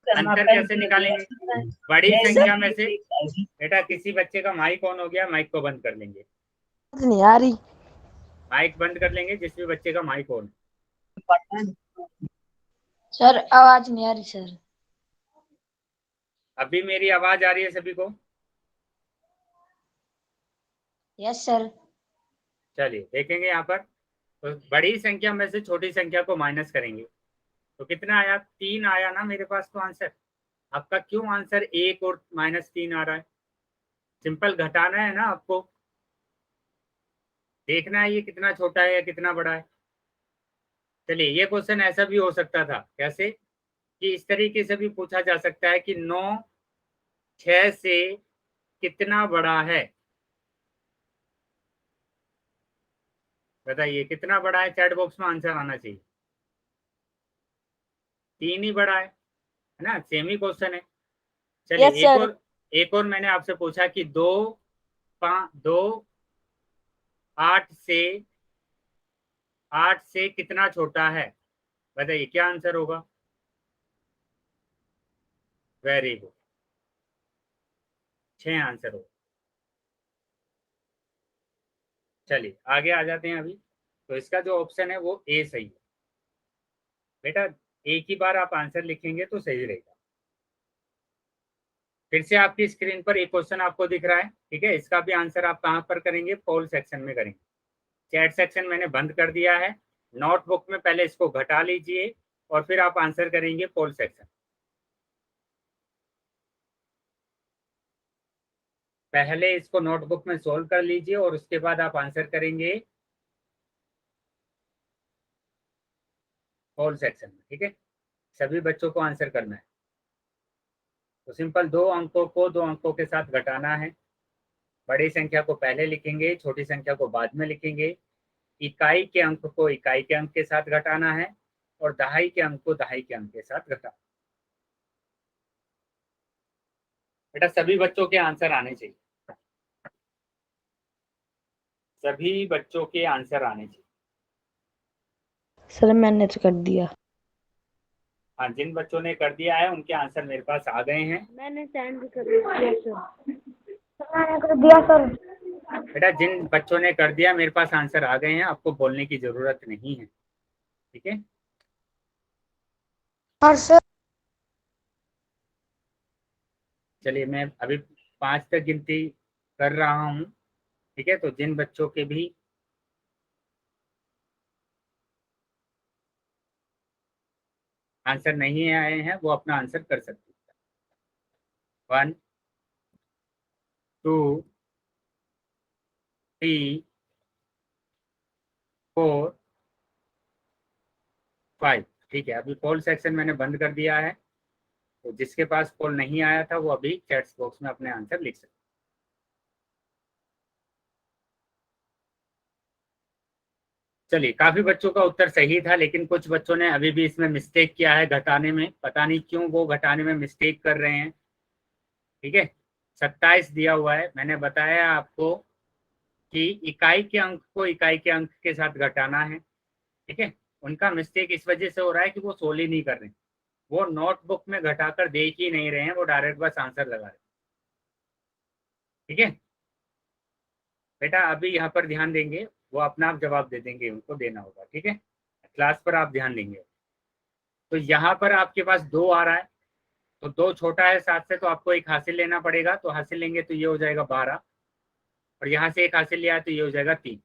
अंतर कैसे निकालेंगे? बड़ी संख्या में से बेटा किसी बच्चे का माइक ऑन हो गया, माइक को बंद कर लेंगे। नहीं आ रही माइक बंद कर लेंगे जिस भी बच्चे का माइक ऑन। सर आवाज नहीं आ रही सर। अभी मेरी आवाज आ रही है सभी को? Yes sir. चलिए देखेंगे यहाँ पर, तो बड़ी संख्या में से छोटी संख्या को माइनस करेंगे तो कितना आया? 3 आया ना मेरे पास तो आंसर। आपका क्यों आंसर 1 और -3 आ रहा है? सिंपल घटाना है ना आपको, देखना है ये कितना छोटा है या कितना बड़ा है। चलिए ये क्वेश्चन ऐसा भी हो सकता था, कैसे कि इस तरीके से भी पूछा जा सकता है कि 9 6 से कितना बड़ा है? बताइए कितना बड़ा है, चैट बॉक्स में आंसर आना चाहिए। 3 ही बड़ा है ना, सेम ही क्वेश्चन है। चलिए यस सर। एक और मैंने आपसे पूछा कि 2 8 से कितना छोटा है? बताइए क्या आंसर होगा? वेरी गुड, 6 आंसर होगा। चलिए आगे आ जाते हैं अभी। तो इसका जो ऑप्शन है वो ए सही है बेटा। एक ही बार आप आंसर लिखेंगे तो सही रहेगा। फिर से आपकी स्क्रीन पर एक क्वेश्चन आपको दिख रहा है, ठीक है। इसका भी आंसर आप कहाँ पर करेंगे? पोल सेक्शन में करेंगे। चैट सेक्शन मैंने बंद कर दिया है। नोटबुक में पहले इसको घटा लीजिए और फिर आप आंसर करेंगे पोल सेक्शन। पहले इसको नोटबुक में सोल्व कर लीजिए और उसके बाद आप आंसर करेंगे पोल सेक्शन में, ठीक है। सभी बच्चों को आंसर करना है। तो सिंपल 2 अंकों को 2 अंकों के साथ घटाना है। बड़ी संख्या को पहले लिखेंगे, छोटी संख्या को बाद में लिखेंगे। इकाई के अंक को इकाई के अंक के साथ घटाना है और दहाई के अंक को दहाई के अंक के साथ घटाना। बेटा सभी बच्चों के आंसर आने चाहिए, सभी बच्चों के आंसर आने चाहिए। सर मैंने तो कर दिया। हाँ, जिन बच्चों ने कर दिया है उनके आंसर मेरे पास आ गए हैं। मैंने सेंड कर दिया सर। मैंने कर दिया सर। बेटा जिन बच्चों ने कर दिया मेरे पास आंसर आ गए हैं, आपको बोलने की जरूरत नहीं है, ठीक है। और सर चलिए मैं अभी 5 तक गिनती कर रहा हूँ, ठीक है। तो जिन बच्चों के भी आंसर नहीं आए हैं वो अपना आंसर कर सकते हैं। 1 2 3 4 5, ठीक है। अभी पोल सेक्शन मैंने बंद कर दिया है, तो जिसके पास पोल नहीं आया था वो अभी चैट बॉक्स में अपने आंसर लिख सकते। चलिए काफी बच्चों का उत्तर सही था, लेकिन कुछ बच्चों ने अभी भी इसमें मिस्टेक किया है घटाने में। पता नहीं क्यों वो घटाने में मिस्टेक कर रहे हैं, ठीक है। 27 दिया हुआ है, मैंने बताया आपको कि इकाई के अंक को इकाई के अंक के साथ घटाना है, ठीक है। उनका मिस्टेक इस वजह से हो रहा है कि वो सोल्व ही नहीं कर रहे हैं, वो नोटबुक में घटाकर देख ही नहीं रहे हैं, वो डायरेक्ट बस आंसर लगा रहे हैं, ठीक है। बेटा अभी यहाँ पर ध्यान देंगे, वो अपना आप जवाब दे देंगे, उनको देना होगा, ठीक है। क्लास पर आप ध्यान देंगे। तो यहाँ पर आपके पास 2 आ रहा है, तो 2 छोटा है 7 से, तो आपको एक हासिल लेना पड़ेगा। तो हासिल लेंगे तो ये हो जाएगा 12, और यहाँ से एक हासिल लिया है तो ये हो जाएगा 3।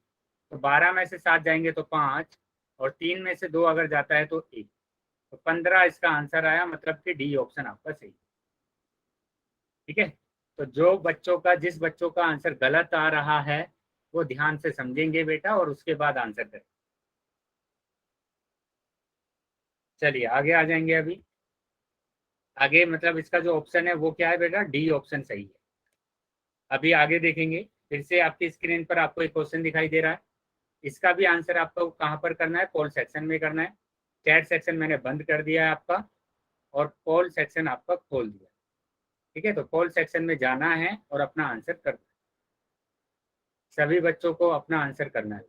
तो 12 में से 7 जाएंगे तो 5, और 3 में से 2 अगर जाता है तो 1, तो 15 इसका आंसर आया, मतलब कि डी ऑप्शन आपका सही, ठीक है। तो जो बच्चों का जिस बच्चों का आंसर गलत आ रहा है वो ध्यान से समझेंगे बेटा और उसके बाद आंसर करें। चलिए आगे आ जाएंगे। अभी आगे मतलब इसका जो ऑप्शन है वो क्या है बेटा? डी ऑप्शन सही है। अभी आगे देखेंगे, फिर से आपकी स्क्रीन पर आपको एक क्वेश्चन दिखाई दे रहा है। इसका भी आंसर आपको कहाँ पर करना है? पोल सेक्शन में करना है। चैट सेक्शन मैंने बंद कर दिया है आपका, और पोल सेक्शन आपका खोल दिया, ठीक है। तो पोल सेक्शन में जाना है और अपना आंसर करना है। सभी बच्चों को अपना आंसर करना है।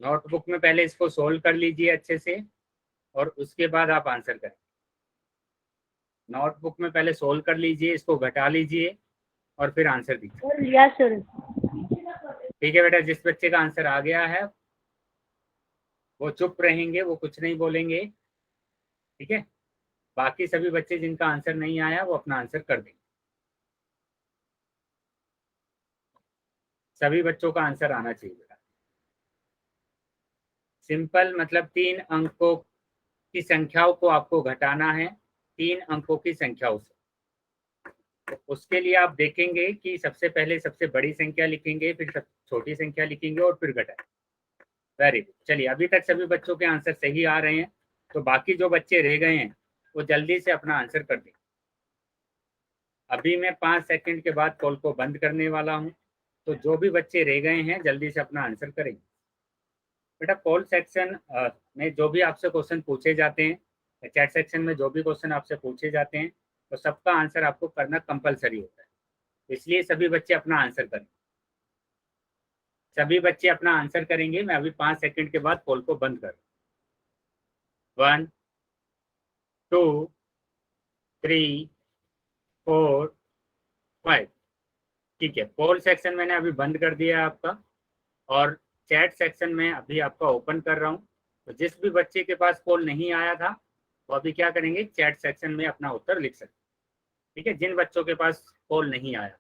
नोटबुक में पहले इसको सोल्व कर लीजिए अच्छे से और उसके बाद आप आंसर करें। नोटबुक में पहले सोल्व कर लीजिए, इसको घटा लीजिए और फिर आंसर दीजिए। Sir yes sir. ठीक है बेटा, जिस बच्चे का आंसर आ गया है वो चुप रहेंगे, वो कुछ नहीं बोलेंगे। ठीक है, बाकी सभी बच्चे जिनका आंसर नहीं आया वो अपना आंसर कर देंगे। सभी बच्चों का आंसर आना चाहिए बेटा। सिंपल, मतलब 3 अंकों की संख्याओं को आपको घटाना है 3 अंकों की संख्याओं से। तो उसके लिए आप देखेंगे कि सबसे पहले सबसे बड़ी संख्या लिखेंगे, फिर छोटी संख्या लिखेंगे और फिर घटाएं। Very good. चलिए, अभी तक सभी बच्चों के आंसर सही आ रहे हैं, तो बाकी जो बच्चे रह गए हैं वो जल्दी से अपना आंसर कर दें। अभी मैं 5 सेकंड के बाद कॉल को बंद करने वाला हूं, तो जो भी बच्चे रह गए हैं जल्दी से अपना आंसर करेंगे। बेटा कॉल सेक्शन में जो भी आपसे क्वेश्चन पूछे जाते हैं, चैट सेक्शन में जो भी क्वेश्चन आपसे पूछे जाते हैं, तो सबका आंसर आपको करना कंपलसरी होता है, इसलिए सभी बच्चे अपना आंसर करें। सभी बच्चे अपना आंसर करेंगे। मैं अभी 5 सेकंड के बाद कॉल को बंद कर 1 2 3 4 5। ठीक है, पोल सेक्शन मैंने अभी बंद कर दिया है आपका, और चैट सेक्शन में अभी आपका ओपन कर रहा हूँ। तो जिस भी बच्चे के पास पोल नहीं आया था वो अभी क्या करेंगे, चैट सेक्शन में अपना उत्तर लिख सकते। ठीक है, जिन बच्चों के पास पोल नहीं आया,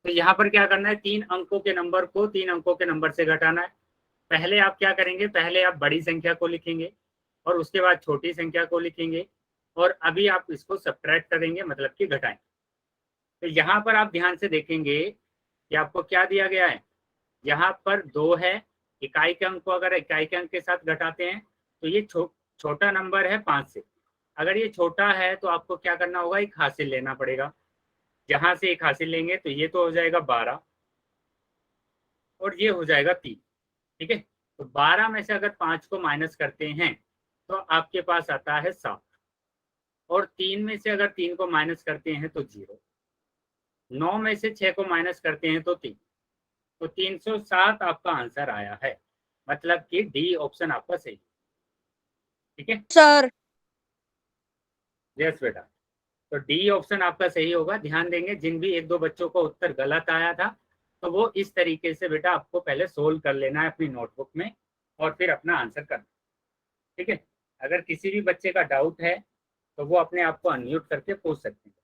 तो यहाँ पर क्या करना है, 3 अंकों के नंबर को 3 अंकों के नंबर से घटाना है। पहले आप क्या करेंगे, पहले आप बड़ी संख्या को लिखेंगे और उसके बाद छोटी संख्या को लिखेंगे, और अभी आप इसको सब्ट्रैक्ट करेंगे, मतलब कि घटाएंगे। तो यहाँ पर आप ध्यान से देखेंगे कि आपको क्या दिया गया है। यहाँ पर 2 है, इकाई के अंक को अगर इकाई के अंक के साथ घटाते हैं तो ये छोटा नंबर है 5 से। अगर ये छोटा है तो आपको क्या करना होगा, एक हासिल लेना पड़ेगा। जहां से एक हासिल लेंगे तो ये तो हो जाएगा 12 और ये हो जाएगा 3। ठीक है, तो 12 में से अगर 5 को माइनस करते हैं तो आपके पास आता है 7, और 3 में से अगर 3 को माइनस करते हैं तो 0, 9 में से 6 को माइनस करते हैं तो 3, तो 307 आपका आंसर आया है, मतलब कि डी ऑप्शन आपका सही। ठीक है सर। यस बेटा, तो डी ऑप्शन आपका सही होगा। ध्यान देंगे, जिन भी 1-2 बच्चों को उत्तर गलत आया था तो वो इस तरीके से बेटा आपको पहले सोल्व कर लेना है अपनी नोटबुक में और फिर अपना आंसर करना। ठीक है, अगर किसी भी बच्चे का डाउट है तो वो अपने आप को अनम्यूट करके पूछ सकते हैं।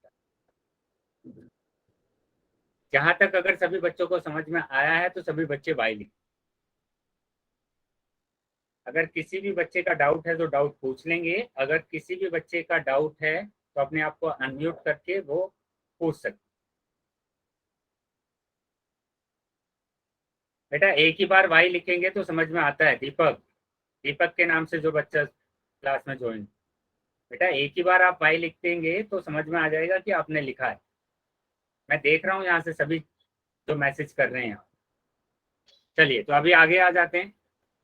जहां तक अगर सभी बच्चों को समझ में आया है तो सभी बच्चे वाई लिखें। अगर किसी भी बच्चे का डाउट है तो डाउट पूछ लेंगे, अगर किसी भी बच्चे का डाउट है तो अपने आप को अनम्यूट करके वो पूछ सकते। बेटा एक ही बार वाई लिखेंगे तो समझ में आता है। दीपक, दीपक के नाम से जो बच्चा क्लास में ज्वाइन, बेटा एक ही बार आप वाई लिख देंगे तो समझ में आ जाएगा कि आपने लिखा है। मैं देख रहा हूँ यहाँ से सभी जो मैसेज कर रहे हैं। चलिए, तो अभी आगे आ जाते हैं।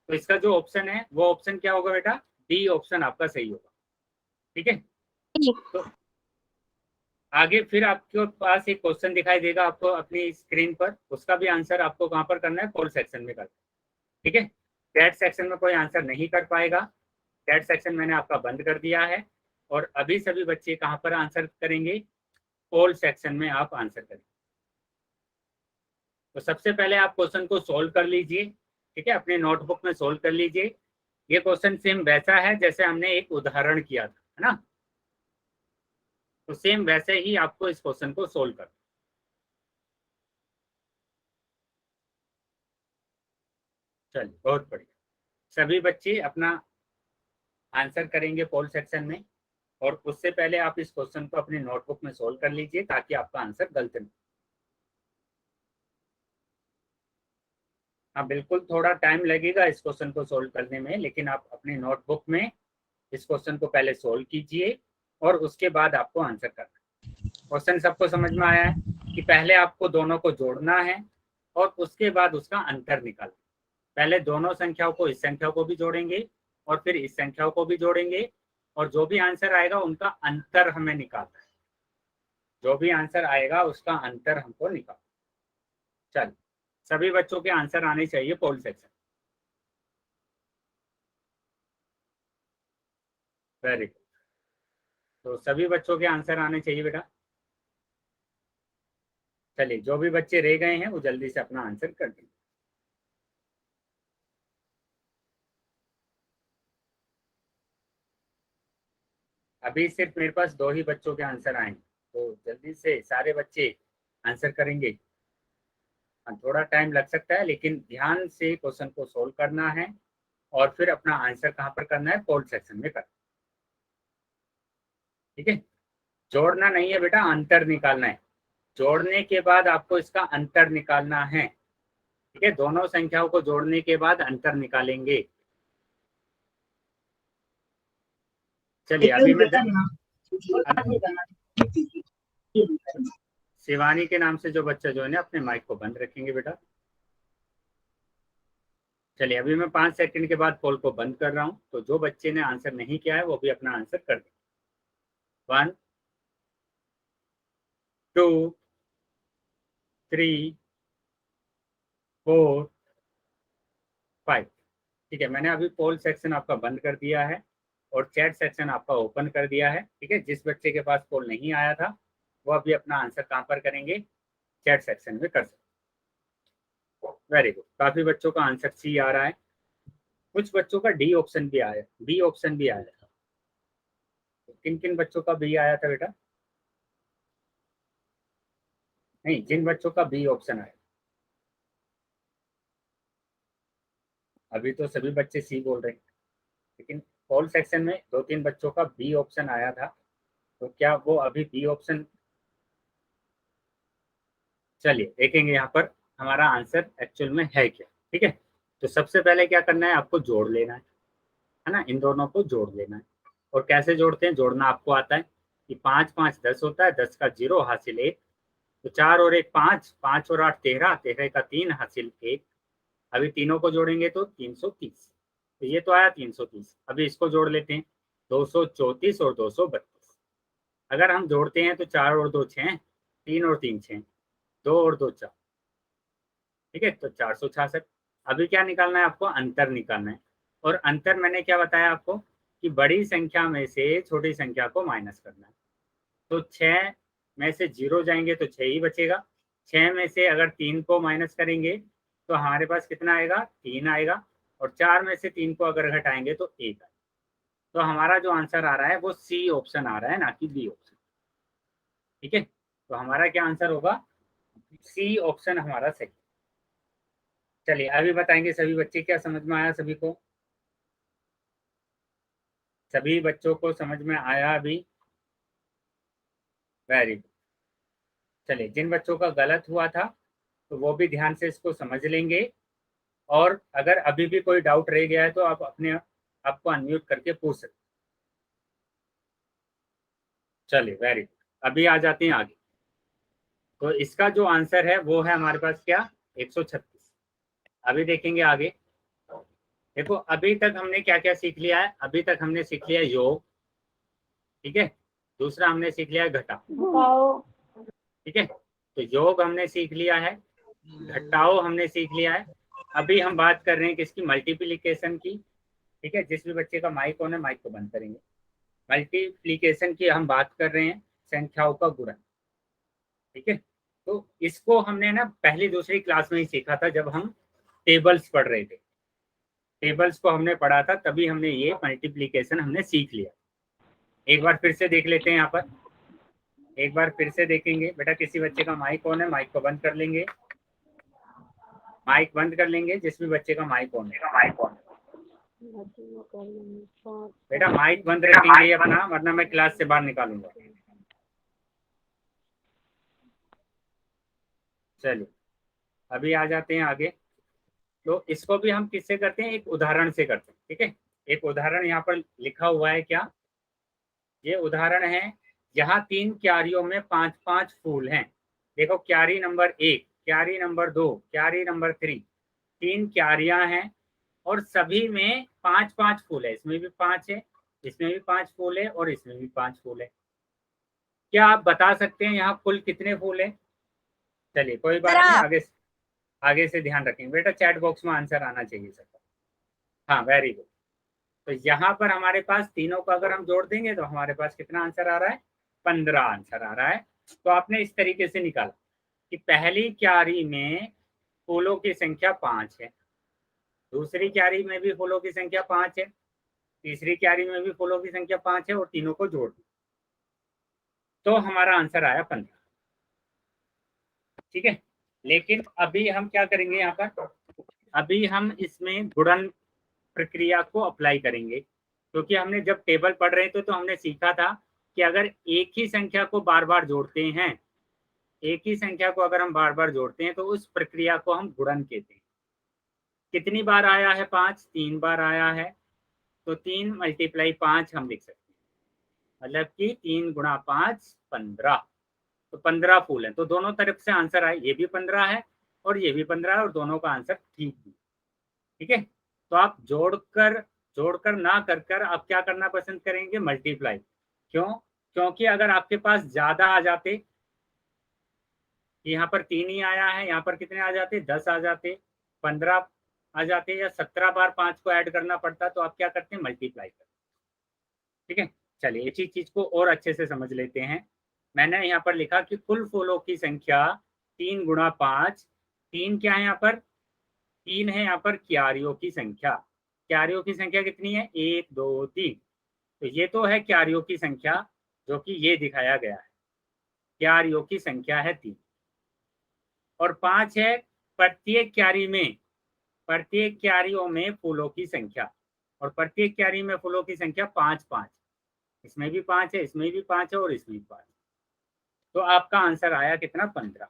तो इसका जो ऑप्शन है वो ऑप्शन क्या होगा बेटा, डी ऑप्शन आपका सही होगा। ठीक है, तो आगे फिर आपके पास एक क्वेश्चन दिखाई देगा आपको अपनी स्क्रीन पर, उसका भी आंसर आपको कहाँ पर करना है, पोल सेक्शन में करना है। ठीक है, चैट सेक्शन में कोई आंसर नहीं कर पाएगा, चैट सेक्शन मैंने आपका बंद कर दिया है, और अभी सभी बच्चे कहाँ पर आंसर करेंगे, पोल सेक्शन में आप आंसर करेंगे। तो सबसे पहले आप क्वेश्चन को सोल्व कर लीजिए। ठीक है, अपने नोटबुक में सोल्व कर लीजिए। ये क्वेश्चन सेम वैसा है जैसे हमने एक उदाहरण किया था, है ना, तो सेम वैसे ही आपको इस क्वेश्चन को सोल्व करना। चलिए, बहुत बढ़िया। सभी बच्चे अपना आंसर करेंगे पोल सेक्शन में, और उससे पहले आप इस क्वेश्चन को अपनी नोटबुक में सोल्व कर लीजिए ताकि आपका आंसर गलत नहीं। हाँ बिल्कुल, थोड़ा टाइम लगेगा इस क्वेश्चन को सोल्व करने में, लेकिन आप अपनी नोटबुक में इस क्वेश्चन को पहले सोल्व कीजिए और उसके बाद आपको आंसर करना। क्वेश्चन सबको समझ में आया है कि पहले आपको दोनों को जोड़ना है और उसके बाद उसका अंतर निकालना। पहले दोनों संख्याओं को, इस संख्या को भी जोड़ेंगे और फिर इस संख्याओं को भी जोड़ेंगे, और जो भी आंसर आएगा उनका अंतर हमें निकालना है। जो भी आंसर आएगा उसका अंतर हमको निकालना। चल, सभी बच्चों के आंसर आने चाहिए पोल सेक्शन। Very good. तो सभी बच्चों के आंसर आने चाहिए बेटा। चलिए, जो भी बच्चे रह गए हैं वो जल्दी से अपना आंसर कर दें। अभी सिर्फ मेरे पास 2 ही बच्चों के आंसर आए हैं, तो जल्दी से सारे बच्चे आंसर करेंगे। थोड़ा टाइम लग सकता है, लेकिन ध्यान से क्वेश्चन को सोल्व करना है और फिर अपना आंसर कहाँ पर करना है, पोल सेक्शन में करना। ठीक है, जोड़ना नहीं है बेटा, अंतर निकालना है। जोड़ने के बाद आपको इसका अंतर निकालना है। ठीक है, दोनों संख्याओं को जोड़ने के बाद अंतर निकालेंगे। चलिए, अभी मैं शिवानी के नाम से जो बच्चा जो है ना, अपने माइक को बंद रखेंगे बेटा। चलिए, अभी मैं 5 सेकंड के बाद पोल को बंद कर रहा हूं, तो जो बच्चे ने आंसर नहीं किया है वो भी अपना आंसर कर दे। 1 2 3 4 5। ठीक है, मैंने अभी पोल सेक्शन आपका बंद कर दिया है और चैट सेक्शन आपका ओपन कर दिया है। ठीक है, जिस बच्चे के पास पोल नहीं आया था वो अभी अपना आंसर कहाँ पर करेंगे, चैट सेक्शन में कर सकते। वेरी गुड, काफी बच्चों का आंसर सी आ रहा है, कुछ बच्चों का डी ऑप्शन भी आया, बी ऑप्शन भी आया था। किन किन बच्चों का बी आया था बेटा? नहीं, जिन बच्चों का बी ऑप्शन आया, अभी तो सभी बच्चे सी बोल रहे हैं, लेकिन पोल सेक्शन में 2-3 बच्चों का बी ऑप्शन आया था, तो क्या वो अभी बी ऑप्शन? चलिए देखेंगे यहाँ पर हमारा आंसर एक्चुअल में है क्या। ठीक है, तो सबसे पहले क्या करना है, आपको जोड़ लेना है ना, इन दोनों को जोड़ लेना है। और कैसे जोड़ते हैं, जोड़ना आपको आता है कि 5 5 10 होता है, 10 का 0 हासिल 1, तो 4 और 1 5, 5 और 8 13, 13 का 3 हासिल 1। अभी तीनों को जोड़ेंगे तो 330, तो ये तो आया 330। अभी इसको जोड़ लेते हैं, 234 और 232। अगर हम जोड़ते हैं तो 4 और 2 6, 3 और 3 6, 2 और 2 4। ठीक है, तो 466। अभी क्या निकालना है आपको, अंतर निकालना है। और अंतर मैंने क्या बताया आपको कि बड़ी संख्या में से छोटी संख्या को माइनस करना है। तो 6 में से 0 जाएंगे तो 6 ही बचेगा। 6 में से अगर 3 को माइनस करेंगे तो हमारे पास कितना आएगा, 3 आएगा। और 4 में से 3 को अगर घटाएंगे तो 1 आएगा। तो हमारा जो आंसर आ रहा है वो सी ऑप्शन आ रहा है, ना कि बी ऑप्शन। ठीक है, तो हमारा क्या आंसर होगा, सी ऑप्शन हमारा सही। चलिए, अभी बताएंगे सभी बच्चे, क्या समझ में आया सभी को? सभी बच्चों को समझ में आया अभी? Very good. चलिए, जिन बच्चों का गलत हुआ था तो वो भी ध्यान से इसको समझ लेंगे, और अगर अभी भी कोई डाउट रह गया है तो आप अपने आपको अनम्यूट करके पूछ सकते। चलिए, वेरी गुड। अभी आ जाते हैं आगे। तो इसका जो आंसर है वो है हमारे पास क्या, 136। अभी देखेंगे आगे। देखो, अभी तक हमने क्या क्या सीख लिया है, अभी तक हमने सीख लिया योग। ठीक है, दूसरा हमने सीख लिया है घटा। ठीक है, तो योग हमने सीख लिया है, घटाओ हमने सीख लिया है। अभी हम बात कर रहे हैं किसकी, मल्टीप्लीकेशन की। ठीक है, जिस भी बच्चे का माइक ऑन है माइक को बंद करेंगे। मल्टीप्लीकेशन की हम बात कर रहे हैं, संख्याओं का गुणन। ठीक है, तो इसको हमने ना पहली दूसरी क्लास में ही सीखा था, जब हम टेबल्स पढ़ रहे थे। टेबल्स को हमने पढ़ा था, तभी हमने ये मल्टीप्लीकेशन हमने सीख लिया। एक बार फिर से देख लेते हैं, यहाँ पर एक बार फिर से देखेंगे। बेटा, किसी बच्चे का माइक ऑन है माइक को बंद कर लेंगे, माइक बंद कर लेंगे जिस भी बच्चे का माइक ऑन है। बेटा, माइक बंद रखेंगे अपना, वरना मैं क्लास से बाहर निकालूंगा। चलिए, अभी आ जाते हैं आगे। तो इसको भी हम किससे करते हैं, एक उदाहरण से करते हैं। ठीक है, एक उदाहरण यहाँ पर लिखा हुआ है, क्या ये उदाहरण है, यहाँ 3 क्यारियों में 5-5 फूल हैं। देखो, क्यारी नंबर 1, क्यारी नंबर 2, क्यारी नंबर 3, 3 क्यारियां हैं और सभी में 5-5 फूल है। इसमें भी 5 है, इसमें भी 5 फूल है और इसमें भी 5 फूल है। क्या आप बता सकते हैं यहाँ कुल कितने फूल है? चलिए, कोई बात नहीं, आगे से ध्यान रखेंगे। बेटा, चैट बॉक्स में आंसर आना चाहिए सबका। हाँ, वेरी गुड। तो यहाँ पर हमारे पास तीनों को अगर हम जोड़ देंगे तो हमारे पास कितना आंसर आ रहा है, 15 आंसर आ रहा है। तो आपने इस तरीके से निकाला कि पहली क्यारी में फूलों की संख्या 5 है, दूसरी क्यारी में भी फूलों की संख्या 5 है, तीसरी क्यारी में भी फूलों की संख्या 5 है, और तीनों को जोड़ दिया तो हमारा आंसर आया 15। ठीक है, लेकिन अभी हम क्या करेंगे, यहाँ पर अभी हम इसमें गुणन प्रक्रिया को अप्लाई करेंगे, क्योंकि हमने जब टेबल पढ़ रहे थे तो हमने सीखा था कि अगर एक ही संख्या को बार बार जोड़ते हैं, एक ही संख्या को अगर हम बार बार जोड़ते हैं तो उस प्रक्रिया को हम गुणन कहते हैं। कितनी बार आया है 5, 3 बार आया है, तो 3 × 5 हम लिख सकते हैं, मतलब कि 3 × 5 15, तो 15 फूल है। तो दोनों तरफ से आंसर आए, ये भी 15 है और ये भी 15 है, और दोनों का आंसर ठीक है। ठीक है, तो आप जोड़कर ना कर आप क्या करना पसंद करेंगे, मल्टीप्लाई। क्यों? क्योंकि अगर आपके पास ज्यादा आ जाते, यहाँ पर 3 ही आया है, यहाँ पर कितने आ जाते, 10 आ जाते, 15 आ जाते, या 17 बार 5 को ऐड करना पड़ता, तो आप क्या करते हैं, मल्टीप्लाई करते। ठीक है, चलिए इसी चीज को और अच्छे से समझ लेते हैं। मैंने यहाँ पर लिखा कि कुल फूलों की संख्या 3 × 5, 3 क्या है यहाँ पर, 3 है यहाँ पर क्यारियों की संख्या। क्यारियों की संख्या कितनी है, 1 2 3, तो ये तो है क्यारियों की संख्या, जो कि ये दिखाया गया है, क्यारियों की संख्या है 3, और 5 है प्रत्येक क्यारी में, प्रत्येक क्यारियों में फूलों की संख्या, और प्रत्येक क्यारी में फूलों की संख्या 5 5, इसमें भी 5 है, इसमें भी 5 है, और इसमें भी 5, तो आपका आंसर आया कितना, 15।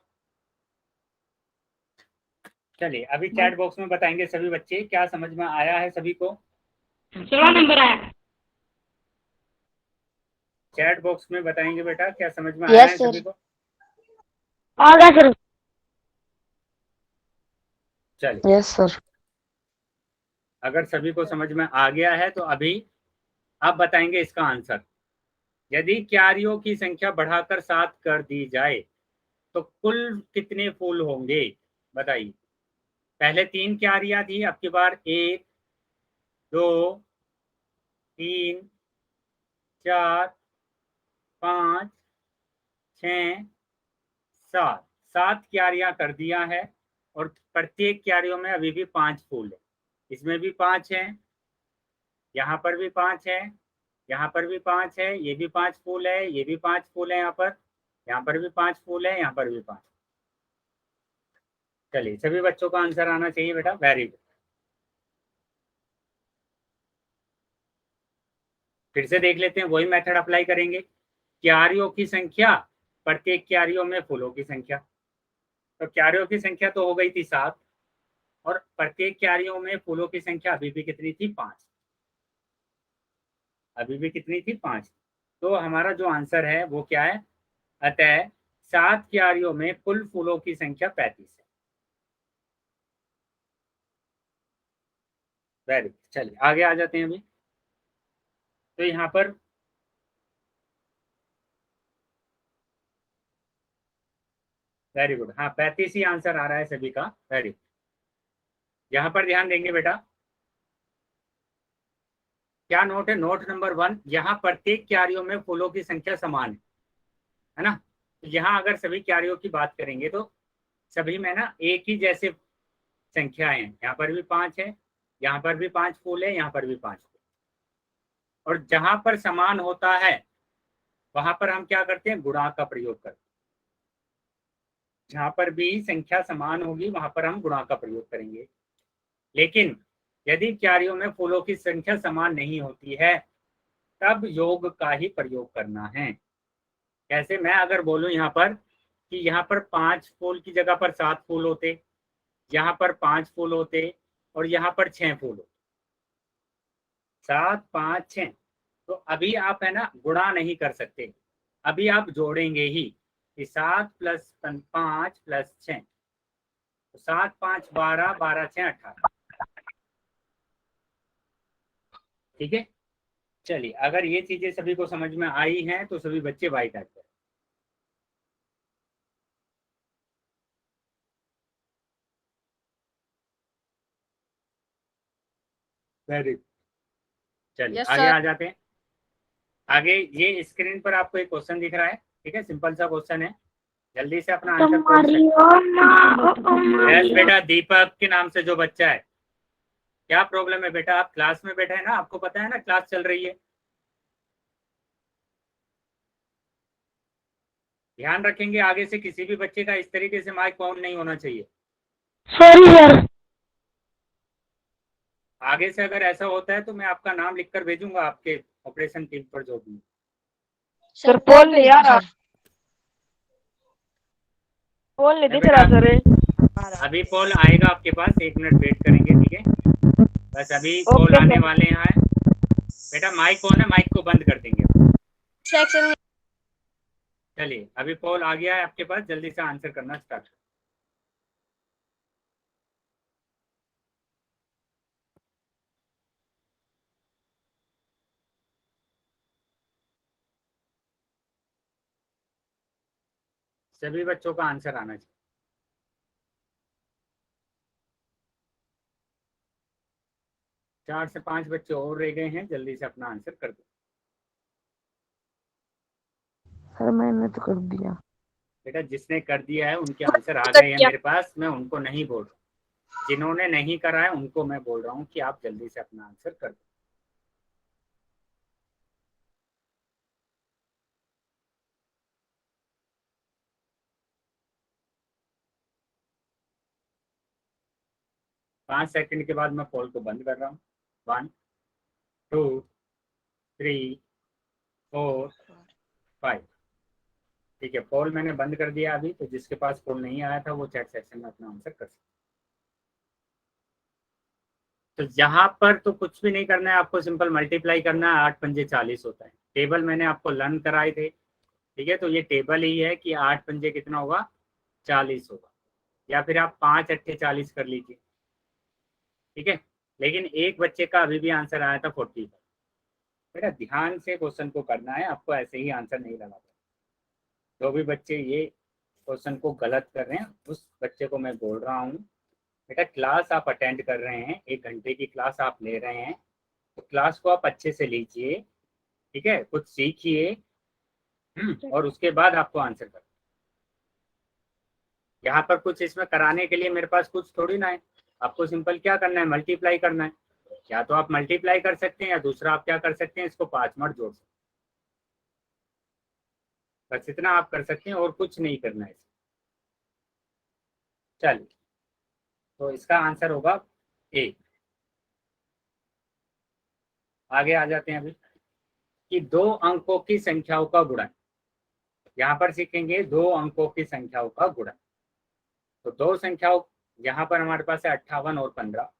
चलिए अभी चैट बॉक्स में बताएंगे सभी बच्चे, क्या समझ में आया है सभी को। 16 नंबर आया। चैट बॉक्स में बताएंगे बेटा, क्या समझ में आया है सर। सभी को। आ गया सर। चलिए, यस सर। अगर सभी को समझ में आ गया है तो अभी आप बताएंगे इसका आंसर। यदि क्यारियों की संख्या बढ़ाकर 7 कर दी जाए तो कुल कितने फूल होंगे, बताइए। पहले 3 क्यारियां थी, अब की बार 1 2 3 4 5 6 7, 7 क्यारियां कर दिया है, और प्रत्येक क्यारियों में अभी भी 5 फूल है, इसमें भी 5 है, यहाँ पर भी 5 है, यहाँ पर भी 5 है, ये भी 5 फूल है, ये भी 5 फूल है, यहाँ पर भी 5 फूल है, यहाँ पर भी 5। चलिए सभी बच्चों का आंसर आना चाहिए बेटा, वेरी गुड। फिर से देख लेते हैं, वही मेथड अप्लाई करेंगे। क्यारियों की संख्या, प्रत्येक क्यारियों में फूलों की संख्या, तो क्यारियों की संख्या तो हो गई थी 7, और प्रत्येक क्यारियों में फूलों की संख्या अभी भी कितनी थी, 5, अभी भी कितनी थी, 5। तो हमारा जो आंसर है वो क्या है, अतः 7 क्यारियों में कुल फूलों की संख्या 35 है। वेरी गुड, चलिए आगे आ जाते हैं अभी। तो यहाँ पर वेरी गुड, हाँ 35 ही आंसर आ रहा है सभी का, वेरी गुड। यहाँ पर ध्यान देंगे बेटा, क्या नोट है, नोट नंबर 1, यहाँ प्रत्येक क्यारियों में फूलों की संख्या समान है ना। तो यहाँ अगर सभी क्यारियों की बात करेंगे तो सभी में ना एक ही जैसे संख्याएं हैं, यहाँ पर भी 5 है, यहाँ पर भी 5 फूल है, यहाँ पर भी 5 फूल, और जहां पर समान होता है वहां पर हम क्या करते हैं, गुणा का प्रयोग करते हैं। जहां पर भी संख्या समान होगी वहां पर हम गुणा का प्रयोग करेंगे। लेकिन यदि क्यारियों में फूलों की संख्या समान नहीं होती है तब योग का ही प्रयोग करना है। कैसे, मैं अगर बोलूं यहाँ पर कि यहाँ पर 5 फूल की जगह पर 7 फूल होते, यहाँ पर 5 फूल होते, और यहाँ पर 6 फूल होते, 7 5 6, तो अभी आप है ना गुणा नहीं कर सकते, अभी आप जोड़ेंगे ही कि 7 + 5 + 6, तो 7 5 12, 12 6 18। ठीक है, चलिए अगर ये चीजें सभी को समझ में आई हैं तो सभी बच्चे वाई टाइप करें। वेरी, चलिए Yes, आगे sir. आ जाते हैं। आगे ये स्क्रीन पर आपको एक क्वेश्चन दिख रहा है, ठीक है, सिंपल सा क्वेश्चन है, जल्दी से अपना आंसर खोल सकते। यस बेटा, दीपक के नाम से जो बच्चा है, क्या प्रॉब्लम है बेटा? आप क्लास में बैठे हैं ना, आपको पता है ना क्लास चल रही है। ध्यान रखेंगे आगे से किसी भी बच्चे का इस तरीके से माइक ऑन नहीं होना चाहिए। Sorry sir. आगे से अगर ऐसा होता है तो मैं आपका नाम लिखकर भेजूंगा आपके ऑपरेशन टीम पर जो भी। सर पोल नहीं आ रहा। पोल नहीं नहीं दिख रहा बेटा, सर। अभी कॉल आएगा आपके पास, 1 मिनट वेट करेंगे, ठीक है, बस अभी कॉल ओके आने सर। वाले हैं। बेटा माइक ऑन है, माइक को बंद कर देंगे। सेक्शन चलिए अभी कॉल आ गया है आपके पास, जल्दी से आंसर करना स्टार्ट। सभी बच्चों का आंसर आना चाहिए। 4 से 5 बच्चे और रह गए हैं, जल्दी से अपना आंसर कर दो। सर मैंने तो कर दिया। बेटा जिसने कर दिया है उनके आंसर आ गए हैं मेरे पास, मैं उनको नहीं बोल रहा, जिन्होंने नहीं करा है उनको मैं बोल रहा हूँ कि आप जल्दी से अपना आंसर कर दो। पाँच सेकंड के बाद मैं कॉल को बंद कर रहा हूँ। 1 2 3 4 5। ठीक है, कॉल मैंने बंद कर दिया अभी, तो जिसके पास कॉल नहीं आया था वो चैट सेक्शन में अपना आंसर कर सकते। तो यहाँ पर तो कुछ भी नहीं करना है आपको, सिंपल मल्टीप्लाई करना है। 8 पंजे 40 होता है, टेबल मैंने आपको लर्न कराए थे, ठीक है, तो ये टेबल ही है कि 8 पंजे कितना होगा, 40 होगा, या फिर आप 5 अट्ठे 40 कर लीजिए, ठीक है। लेकिन एक बच्चे का अभी भी आंसर आया था 40। बेटा ध्यान से क्वेश्चन को करना है, आपको ऐसे ही आंसर नहीं लगाना। जो भी बच्चे ये क्वेश्चन को गलत कर रहे हैं उस बच्चे को मैं बोल रहा हूँ, बेटा क्लास आप अटेंड कर रहे हैं, 1 घंटे की क्लास आप ले रहे हैं, तो क्लास को आप अच्छे से लीजिए, ठीक है, कुछ सीखिए, और उसके बाद आपको आंसर करना। यहाँ पर कुछ इसमें कराने के लिए मेरे पास कुछ थोड़ी ना है, आपको सिंपल क्या करना है, मल्टीप्लाई करना है। या तो आप मल्टीप्लाई कर सकते हैं, या दूसरा आप क्या कर सकते हैं, इसको 5 मत जोड़ सकते, बस इतना आप कर सकते हैं और कुछ नहीं करना है। चलिए, तो इसका आंसर होगा ए। आगे आ जाते हैं अभी कि 2 अंकों की संख्याओं का गुणन। यहाँ पर सीखेंगे 2 अंकों की संख्याओं का गुणन। तो दो संख्याओं, यहाँ पर हमारे पास है 58 और 15।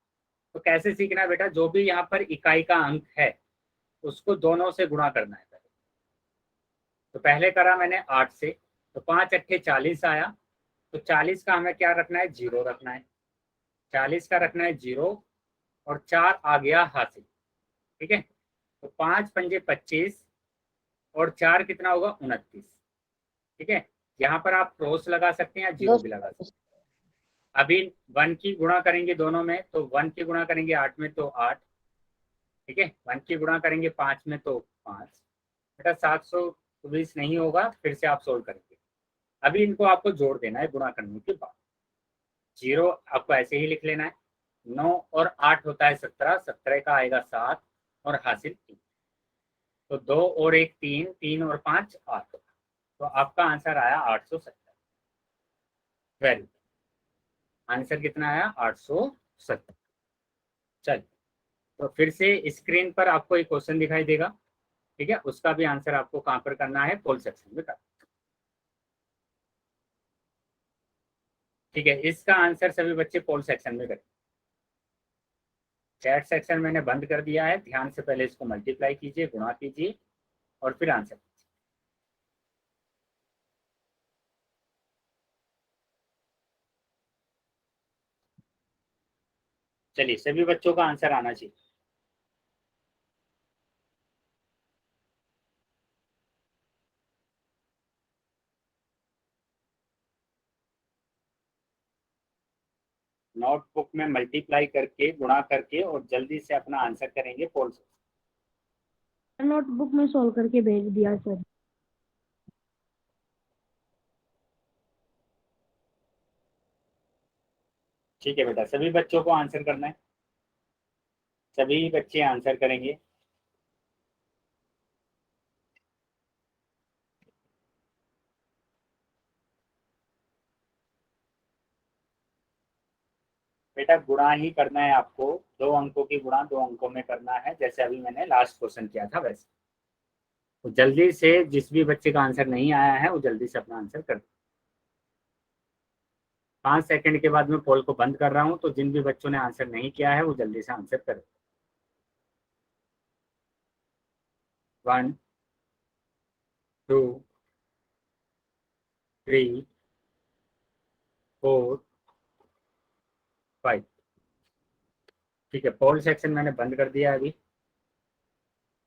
तो कैसे सीखना है बेटा, जो भी यहाँ पर इकाई का अंक है उसको दोनों से गुणा करना है। तो पहले करा मैंने 8 से, तो 5 अट्ठे 40 आया, तो 40 का हमें क्या रखना है, 0 रखना है, 40 का रखना है 0, और 4 आ गया हासिल, ठीक है। तो 5 पंजे 25, और 4 कितना होगा, 29, ठीक है। यहाँ पर आप क्रॉस लगा सकते हैं या 0 भी लगा सकते हैं। अभी 1 की गुणा करेंगे दोनों में, तो 1 की गुणा करेंगे 8 में तो 8, ठीक है, 1 की गुणा करेंगे 5 में तो 5। बेटा 720 नहीं होगा, फिर से आप सोल्व करेंगे। अभी इनको आपको जोड़ देना है गुणा करने के बाद। 0 आपको ऐसे ही लिख लेना है, 9 और 8 होता है 17, 17 का आएगा 7, और हासिल 3। तो 2 और 1 3, 3 और 5 8, तो आपका आंसर आया 870। वेरी, आंसर कितना आया, 870। चलिए, तो फिर से स्क्रीन पर आपको एक क्वेश्चन दिखाई देगा, ठीक है, उसका भी आंसर आपको कहाँ पर करना है, पोल सेक्शन में करना। ठीक है, इसका आंसर सभी बच्चे पोल सेक्शन में करें। चैट सेक्शन मैंने बंद कर दिया है, ध्यान से पहले इसको मल्टीप्लाई कीजिए, गुणा कीजिए, और फिर आंसर कीजिए। चलिए, सभी बच्चों का आंसर आना चाहिए। नोटबुक में मल्टीप्लाई करके, गुणा करके, और जल्दी से अपना आंसर करेंगे पोल सेक्शन। नोटबुक में सॉल्व करके भेज दिया सर। ठीक है बेटा, सभी बच्चों को आंसर करना है, सभी बच्चे आंसर करेंगे। बेटा गुणा ही करना है आपको, 2 अंकों की गुणा 2 अंकों में करना है, जैसे अभी मैंने लास्ट क्वेश्चन किया था वैसे। तो जल्दी से जिस भी बच्चे का आंसर नहीं आया है वो जल्दी से अपना आंसर कर दे। 5 सेकंड के बाद मैं पोल को बंद कर रहा हूं, तो जिन भी बच्चों ने आंसर नहीं किया है वो जल्दी से आंसर करें। 1 2 3 4 5। ठीक है, पोल सेक्शन मैंने बंद कर दिया अभी,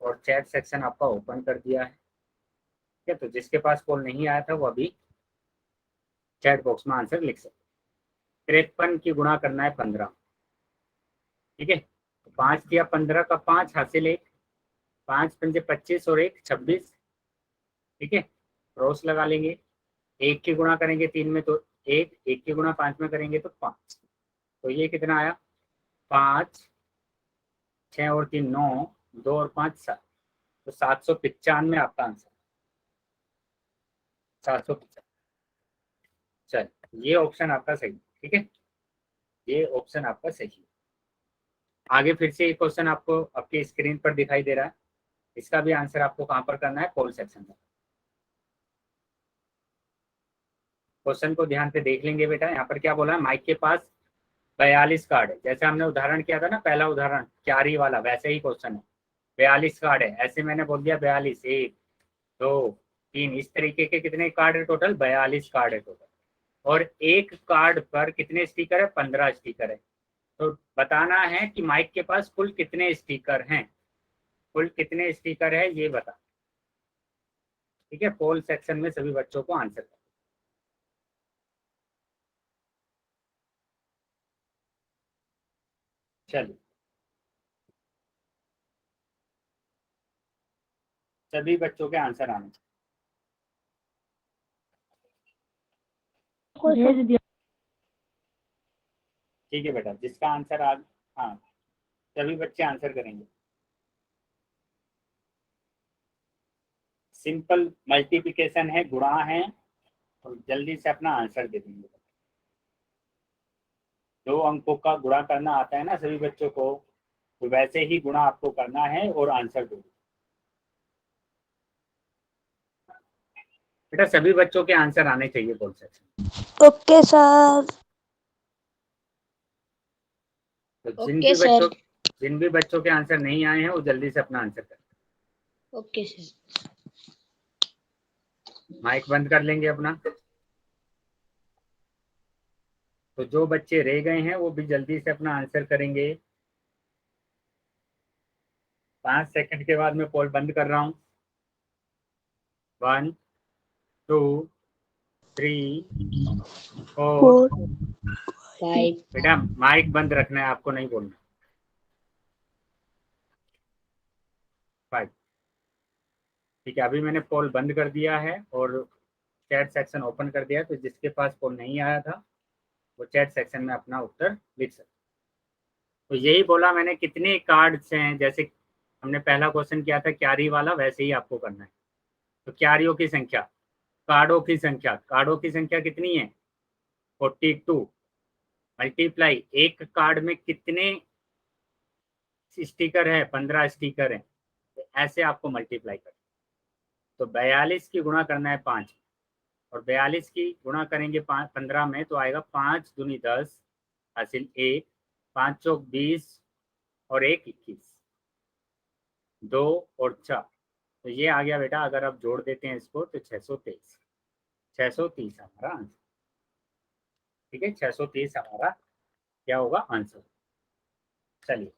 और चैट सेक्शन आपका ओपन कर दिया है। ठीक है, तो जिसके पास पोल नहीं आया था वो अभी चैट बॉक्स में आंसर लिख सकते। 53 की गुणा करना है 15। ठीक है, तो 5 किया 15 का 5 हासिल 1, 5 पंजे 25 और 1 26। ठीक है, क्रॉस लगा लेंगे। 1 की गुणा करेंगे 3 में तो 1, 1 की गुणा 5 में करेंगे तो 5। तो ये कितना आया, 5 6 और 3 9, 2 और 5 7। तो 795 आपका आंसर, 795। चल, ये ऑप्शन आपका सही। ठीक है, ये ऑप्शन आपका सही है। आगे फिर से एक क्वेश्चन आपको आपके स्क्रीन पर दिखाई दे रहा है, इसका भी आंसर आपको कहां पर करना है, पोल सेक्शन में। क्वेश्चन को ध्यान से देख लेंगे बेटा। यहाँ पर क्या बोला है, माइक के पास 42 कार्ड है, जैसे हमने उदाहरण किया था ना, पहला उदाहरण क्यारी वाला, वैसे ही क्वेश्चन है। 42 कार्ड है, ऐसे मैंने बोल दिया 42, 1 2 3, इस तरीके के कितने कार्ड है टोटल, 42 कार्ड है टोटल। और एक कार्ड पर कितने स्टिकर है, 15 स्टिकर है। तो बताना है कि माइक के पास कुल कितने स्टिकर हैं, कुल कितने स्टिकर है ये बता। ठीक है, पोल सेक्शन में सभी बच्चों को आंसर कर। चलिए, सभी बच्चों के आंसर आने भेज दिया। ठीक है बेटा, जिसका आंसर आ, हाँ सभी बच्चे आंसर करेंगे। सिंपल मल्टीप्लिकेशन है, गुणा है, और जल्दी से अपना आंसर दे देंगे। 2 अंकों का गुणा करना आता है ना सभी बच्चों को, तो वैसे ही गुणा आपको करना है और आंसर दो। बेटा सभी बच्चों के आंसर आने चाहिए पोल सेक्शन। Okay sir. तो ओके सर। जिन भी बच्चों के आंसर नहीं आए हैं वो जल्दी से अपना आंसर करें। Okay sir. माइक बंद कर लेंगे अपना। तो जो बच्चे रह गए हैं वो भी जल्दी से अपना आंसर करेंगे। 5 सेकंड के बाद मैं पोल बंद कर रहा हूं। 1 2 3 4 5। बेटा माइक बंद रखना है, आपको नहीं बोलना। 5। ठीक है, अभी मैंने पोल बंद कर दिया है और चैट सेक्शन ओपन कर दिया है, तो जिसके पास पोल नहीं आया था वो चैट सेक्शन में अपना उत्तर लिख सकते। तो यही बोला मैंने, कितने कार्ड्स हैं, जैसे हमने पहला क्वेश्चन किया था क्यारी वाला, वैसे ही आपको करना है। तो क्यारियों की संख्या, कार्डों की संख्या, कार्डों की संख्या कितनी है, 42 मल्टीप्लाई एक कार्ड में कितने स्टिकर है, 15 स्टिकर है, तो ऐसे आपको मल्टीप्लाई करना। तो 42 की गुणा करना है 5, और 42 की गुणा करेंगे 15 में तो आएगा 5 दूनी 10 हासिल 1, 5 चौक 20 और 1 21, 2 और 4। तो ये आ गया बेटा, अगर आप जोड़ देते हैं इसको तो 623, 630 हमारा आंसर। ठीक है, 630 हमारा क्या होगा आंसर। चलिए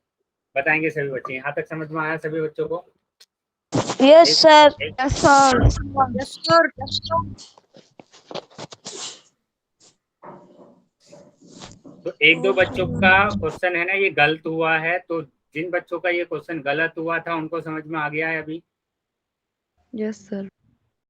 बताएंगे सभी बच्चे, यहाँ तक समझ में आया सभी बच्चों को? Yes sir. Yes sir. Yes sir. तो एक दो बच्चों का क्वेश्चन है ना ये गलत हुआ है, तो जिन बच्चों का ये क्वेश्चन गलत हुआ था उनको समझ में आ गया है अभी? Yes sir.